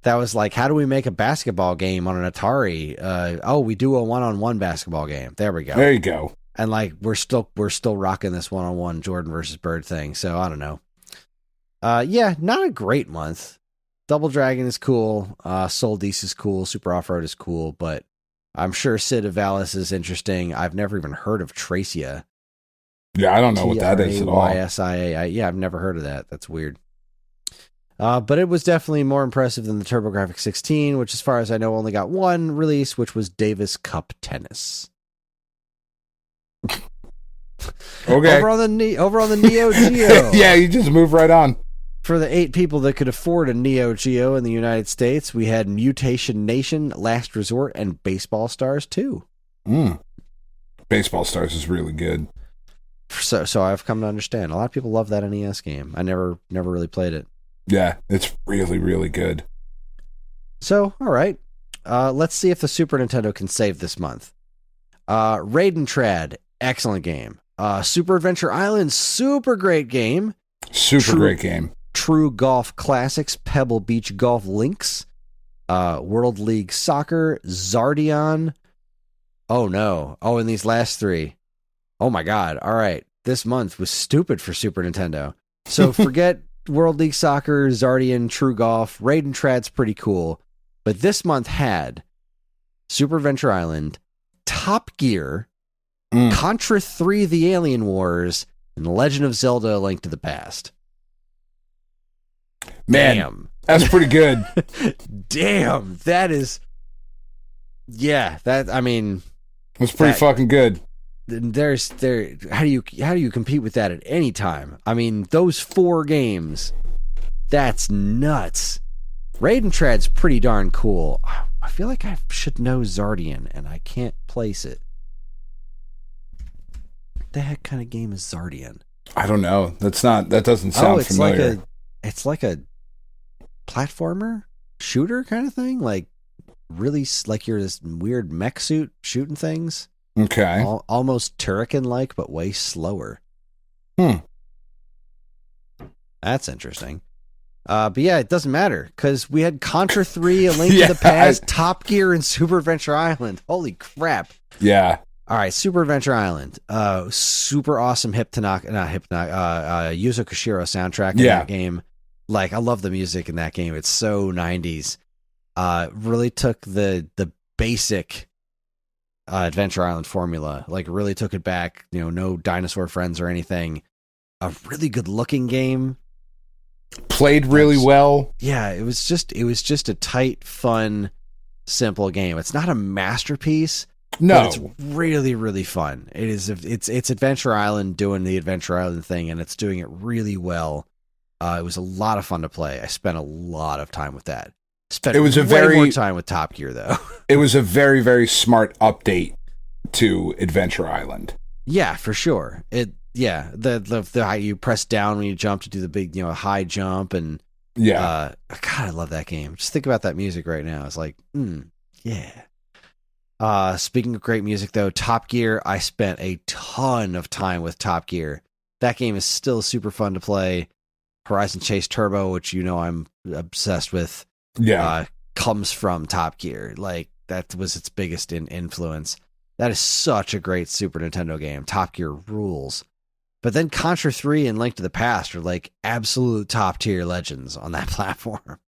That was like, how do we make a basketball game on an Atari? We do a 1-on-1 basketball game. There we go. There you go. And like we're still rocking this 1-on-1 Jordan versus Bird thing. So I don't know. Not a great month. Double Dragon is cool. Soldice is cool. Super Off-Road is cool, but I'm sure Sid of Valis is interesting. I've never even heard of Tracia. Yeah, I don't know what that is at all. Tracia. Yeah, I've never heard of that. That's weird. But it was definitely more impressive than the TurboGrafx 16, which as far as I know only got one release, which was Davis Cup Tennis. Okay. Over on the Neo Geo. Yeah, you just move right on. For the 8 people that could afford a Neo Geo in the United States, we had Mutation Nation, Last Resort, and Baseball Stars 2. Baseball Stars is really good. So I've come to understand. A lot of people love that NES game. I never really played it. Yeah, it's really, really good. So, all right. Let's see if the Super Nintendo can save this month. Raiden Trad, excellent game. Super Adventure Island, super great game. Great game. True Golf Classics, Pebble Beach Golf Links, World League Soccer, Zardion. Oh, no. Oh, and these last 3. Oh, my God. All right. This month was stupid for Super Nintendo. So forget World League Soccer, Zardian, True Golf. Raiden Trad's pretty cool. But this month had Super Adventure Island, Top Gear, Contra 3 The Alien Wars, and Legend of Zelda: A Link to the Past. Man, damn. That's pretty good. Damn, that is... Yeah, that, I mean... It's pretty fucking good. How do you compete with that at any time? I mean, those 4 games, that's nuts. Raid and Tread's pretty darn cool. I feel like I should know Zardian, and I can't place it. What the heck kind of game is Zardian? I don't know. That doesn't sound familiar. It's like a platformer shooter kind of thing, like really like you're this weird mech suit shooting things. Okay. Almost Turrican-like, but way slower. That's interesting. But yeah, it doesn't matter, because we had Contra 3, A Link to the Past, Top Gear, and Super Adventure Island. Holy crap. Yeah. All right, Super Adventure Island. Super awesome Yuzo Koshiro soundtrack in that game. Like, I love the music in that game. It's so 90s. Really took the basic Adventure Island formula, like really took it back, no dinosaur friends or anything. A really good looking game. Played really well. Yeah, it was just a tight, fun, simple game. It's not a masterpiece. No, but it's really, really fun. It is. It's Adventure Island doing the Adventure Island thing, and it's doing it really well. It was a lot of fun to play. I spent a lot of time with that. Spent way more time with Top Gear, though. It was a very, very smart update to Adventure Island. Yeah, for sure. The you press down when you jump to do the big, high jump, and God, I love that game. Just think about that music right now. It's like, yeah. Speaking of great music, though, Top Gear, I spent a ton of time with Top Gear. That game is still super fun to play. Horizon Chase Turbo, which I'm obsessed with, comes from Top Gear. Like, that was its biggest influence. That is such a great Super Nintendo game. Top Gear rules. But then Contra 3 and Link to the Past are like absolute top tier legends on that platform.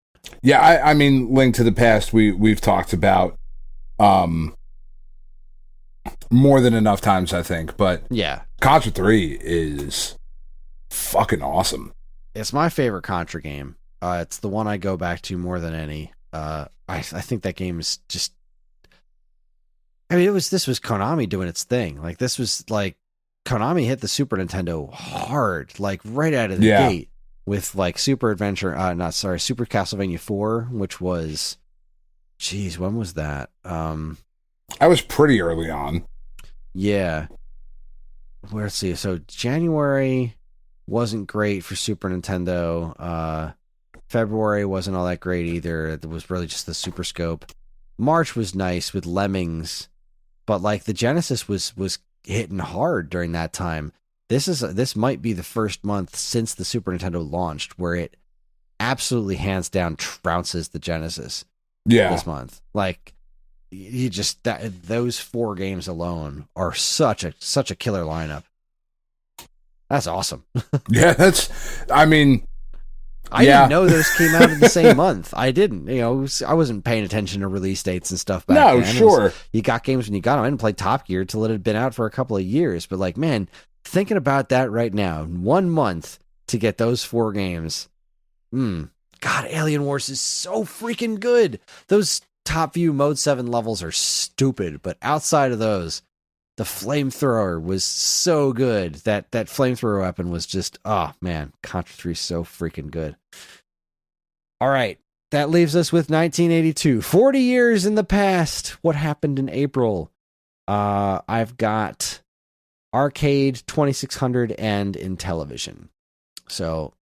Yeah, I mean, Link to the Past we've talked about more than enough times, I think. But yeah, Contra 3 is fucking awesome. It's my favorite Contra game. It's the one I go back to more than any. I think that game is just... I mean, this was Konami doing its thing. Like, this was like Konami hit the Super Nintendo hard, like right out of the gate with like Super Castlevania 4, which was, when was that? I was pretty early on. Yeah. Let's see. So January wasn't great for Super Nintendo. February wasn't all that great either. It was really just the Super Scope. March was nice with Lemmings, but like the Genesis was hitting hard during that time. This might be the first month since the Super Nintendo launched where it absolutely hands down trounces the Genesis. Yeah, this month, like you just those 4 games alone are such a killer lineup. That's awesome. Yeah, I mean, I didn't know those came out in the same month. I didn't. I wasn't paying attention to release dates and stuff back then. No, sure. You got games when you got them. I didn't play Top Gear till it had been out for a couple of years. But like, man, thinking about that right now, 1 month to get those 4 games. God, Alien Wars is so freaking good. Those Top View Mode 7 levels are stupid, but outside of those, the flamethrower was so good. That flamethrower weapon was just, oh man, Contra 3 is so freaking good. All right, that leaves us with 1982. 40 years in the past. What happened in April? I've got Arcade, 2600, and Intellivision. So,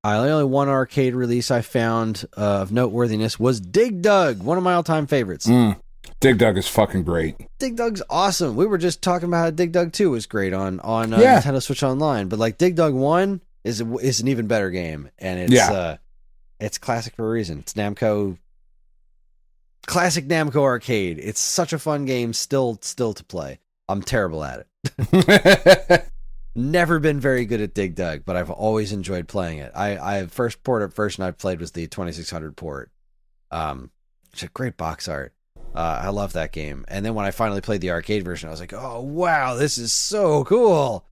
the only one arcade release I found of noteworthiness was Dig Dug, one of my all-time favorites. Dig Dug is fucking great. Dig Dug's awesome. We were just talking about how Dig Dug 2 was great on Nintendo Switch Online, but like Dig Dug 1 is an even better game, and it's classic for a reason. It's classic Namco arcade. It's such a fun game still to play. I'm terrible at it. Never been very good at Dig Dug, but I've always enjoyed playing it. I first version I played was the 2600 port. It's a great box art. I love that game. And then when I finally played the arcade version, I was like, oh, wow, this is so cool.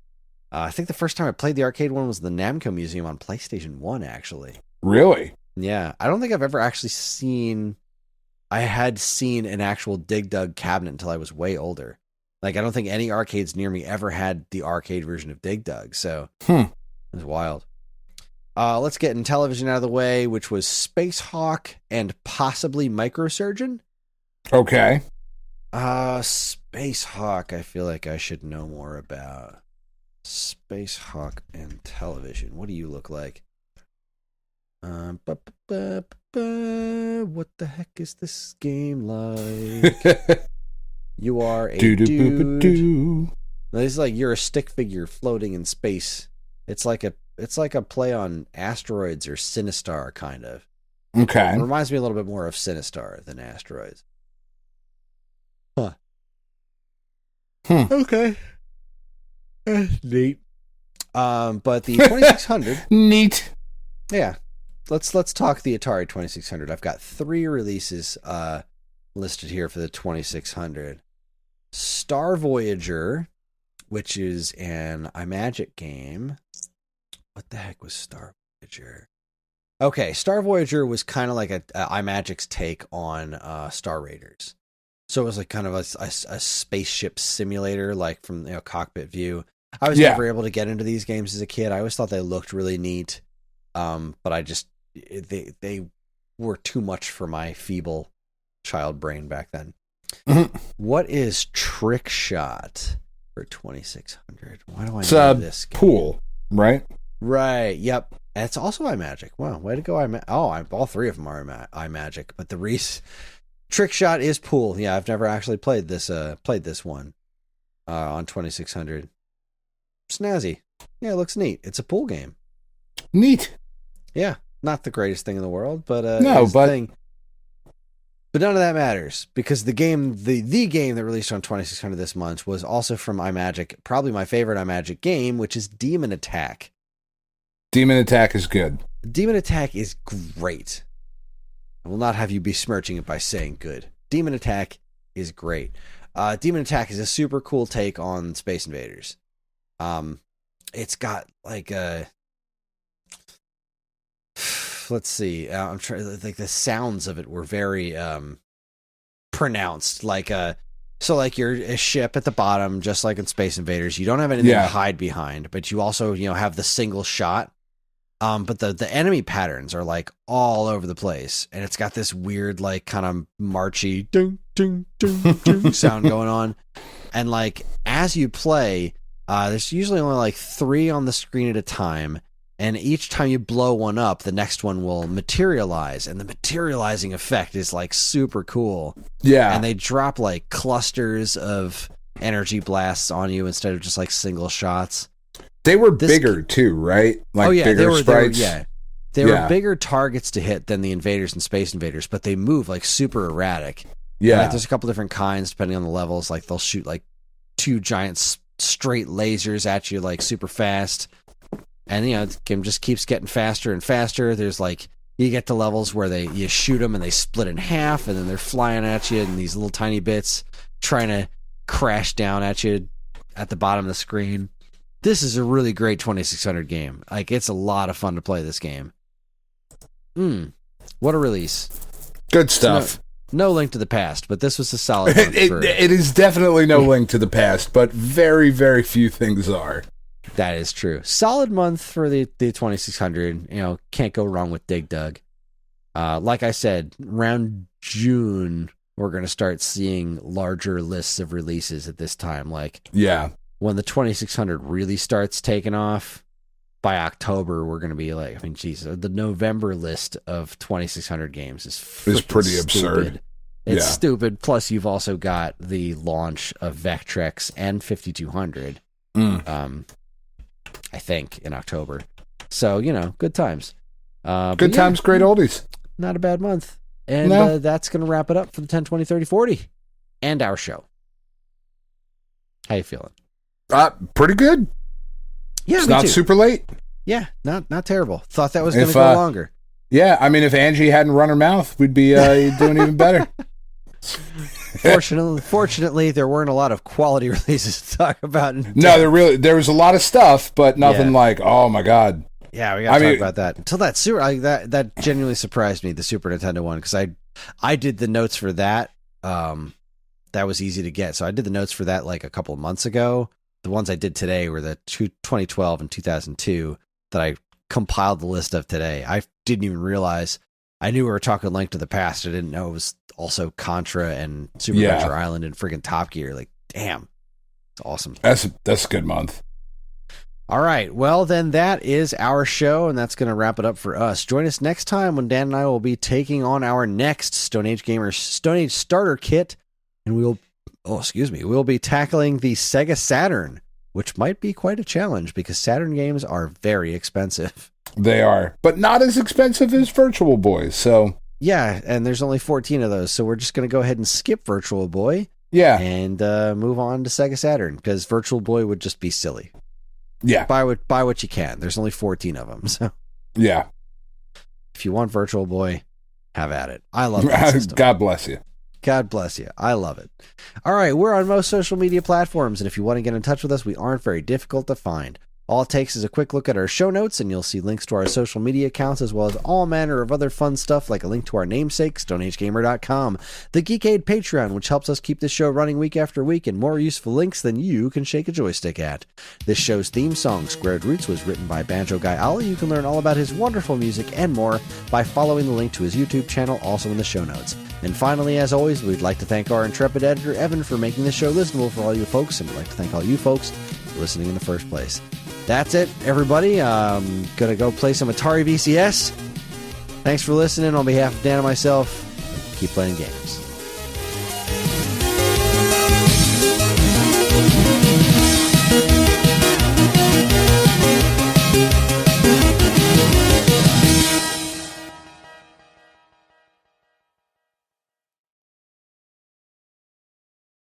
I think the first time I played the arcade one was the Namco Museum on PlayStation 1, actually. Really? Yeah. I don't think I've ever actually seen... I had seen an actual Dig Dug cabinet until I was way older. Like, I don't think any arcades near me ever had the arcade version of Dig Dug, so it was wild. Let's get in television out of the way, which was Space Hawk and possibly Microsurgeon. Okay. Space Hawk, I feel like I should know more about. Space Hawk and television. What do you look like? What the heck is this game like? You are a dude. This is like you're a stick figure floating in space. It's like a play on Asteroids or Sinistar, kind of. Okay. It reminds me a little bit more of Sinistar than Asteroids. Huh. Okay. Neat. But the 2600. Neat. Yeah. Let's talk the Atari 2600. I've got 3 releases listed here for the 2600. Star Voyager, which is an iMagic game. What the heck was Star Voyager? Okay, Star Voyager was kind of like a iMagic's take on Star Raiders. So it was like kind of a spaceship simulator, like from cockpit view. I was never able to get into these games as a kid. I always thought they looked really neat, but I just they were too much for my feeble child brain back then. What is Trick Shot for 2600? Why do I know this game? Pool, right? Right. Yep. And it's also iMagic. Wow, way to go! All 3 of them are iMagic, but the Trick Shot is Pool. Yeah, I've never actually played this one on 2600. Snazzy. Yeah, it looks neat. It's a pool game. Neat. Yeah, not the greatest thing in the world, but but none of that matters because the game that released on 2600 this month was also from iMagic, probably my favorite iMagic game, which is Demon Attack. Demon Attack is good. Demon Attack is great. I will not have you besmirching it by saying good. Demon Attack is great. Demon Attack is a super cool take on Space Invaders. It's got like a... Let's see. I'm trying. Like the sounds of it were very pronounced. So you're a ship at the bottom, just like in Space Invaders. You don't have anything to hide behind, but you also have the single shot. But the enemy patterns are like all over the place, and it's got this weird kind of marchy ding ding ding ding sound going on. And as you play, there's usually only 3 on the screen at a time. And each time you blow one up, the next one will materialize. And the materializing effect is super cool. Yeah. And they drop clusters of energy blasts on you instead of just single shots. They were bigger too, right? Bigger sprites. They were bigger targets to hit than the Invaders and Space Invaders, but they move super erratic. Yeah. There's a couple different kinds depending on the levels. They'll shoot 2 giant straight lasers at you super fast. And, the game just keeps getting faster and faster. There's you get to levels where you shoot them and they split in half, and then they're flying at you in these little tiny bits, trying to crash down at you at the bottom of the screen. This is a really great 2600 game. It's a lot of fun to play this game. What a release. Good stuff. No Link to the Past, but this was a solid one. It is definitely no Link to the Past, but very, very few things are. That is true. Solid month for the 2600. Can't go wrong with Dig Dug. Like I said, around June, we're going to start seeing larger lists of releases at this time. When the 2600 really starts taking off, by October, we're going to be the November list of 2600 games is pretty stupid. Absurd. It's stupid. Plus, you've also got the launch of Vectrex and 5200. I think in October. So, good times. Good times, great oldies. Not a bad month. And that's going to wrap it up for the 10, 20, 30, 40 and our show. How you feeling? Pretty good. Yeah, it's not super late. Yeah, not terrible. Thought that was going to go longer. Yeah, I mean, if Angie hadn't run her mouth, we'd be doing even better. Fortunately, there weren't a lot of quality releases to talk about. There was a lot of stuff, but nothing oh my god. Yeah, we got to talk about that. Until that that genuinely surprised me, the Super Nintendo one, because I did the notes for that. That was easy to get, so I did the notes for that like a couple of months ago. The ones I did today were the 2012 and 2002 that I compiled the list of today. I didn't even realize. I knew we were talking Link to the Past. I didn't know it was also Contra and Super Adventure Island and friggin' Top Gear. Like, damn, it's awesome. That's a good month. All right, well then that is our show, and that's going to wrap it up for us. Join us next time when Dan and I will be taking on our next Stone Age Gamer Stone Age Starter Kit, and we'll be tackling the Sega Saturn, which might be quite a challenge because Saturn games are very expensive. They are, but not as expensive as Virtual Boy, so... Yeah, and there's only 14 of those, so we're just going to go ahead and skip Virtual Boy and move on to Sega Saturn, because Virtual Boy would just be silly. Yeah. Buy what you can. There's only 14 of them, so... Yeah. If you want Virtual Boy, have at it. I love that system. God bless you. God bless you. I love it. All right, we're on most social media platforms, and if you want to get in touch with us, we aren't very difficult to find. All it takes is a quick look at our show notes, and you'll see links to our social media accounts, as well as all manner of other fun stuff, like a link to our namesake, StoneAgeGamer.com, the Geekade Patreon, which helps us keep this show running week after week, and more useful links than you can shake a joystick at. This show's theme song, Squared Roots, was written by Banjo Guy Ali. You can learn all about his wonderful music and more by following the link to his YouTube channel, also in the show notes. And finally, as always, we'd like to thank our intrepid editor, Evan, for making this show listenable for all you folks, and we'd like to thank all you folks for listening in the first place. That's it, everybody. Gonna go play some Atari VCS. Thanks for listening. On behalf of Dan and myself, keep playing games.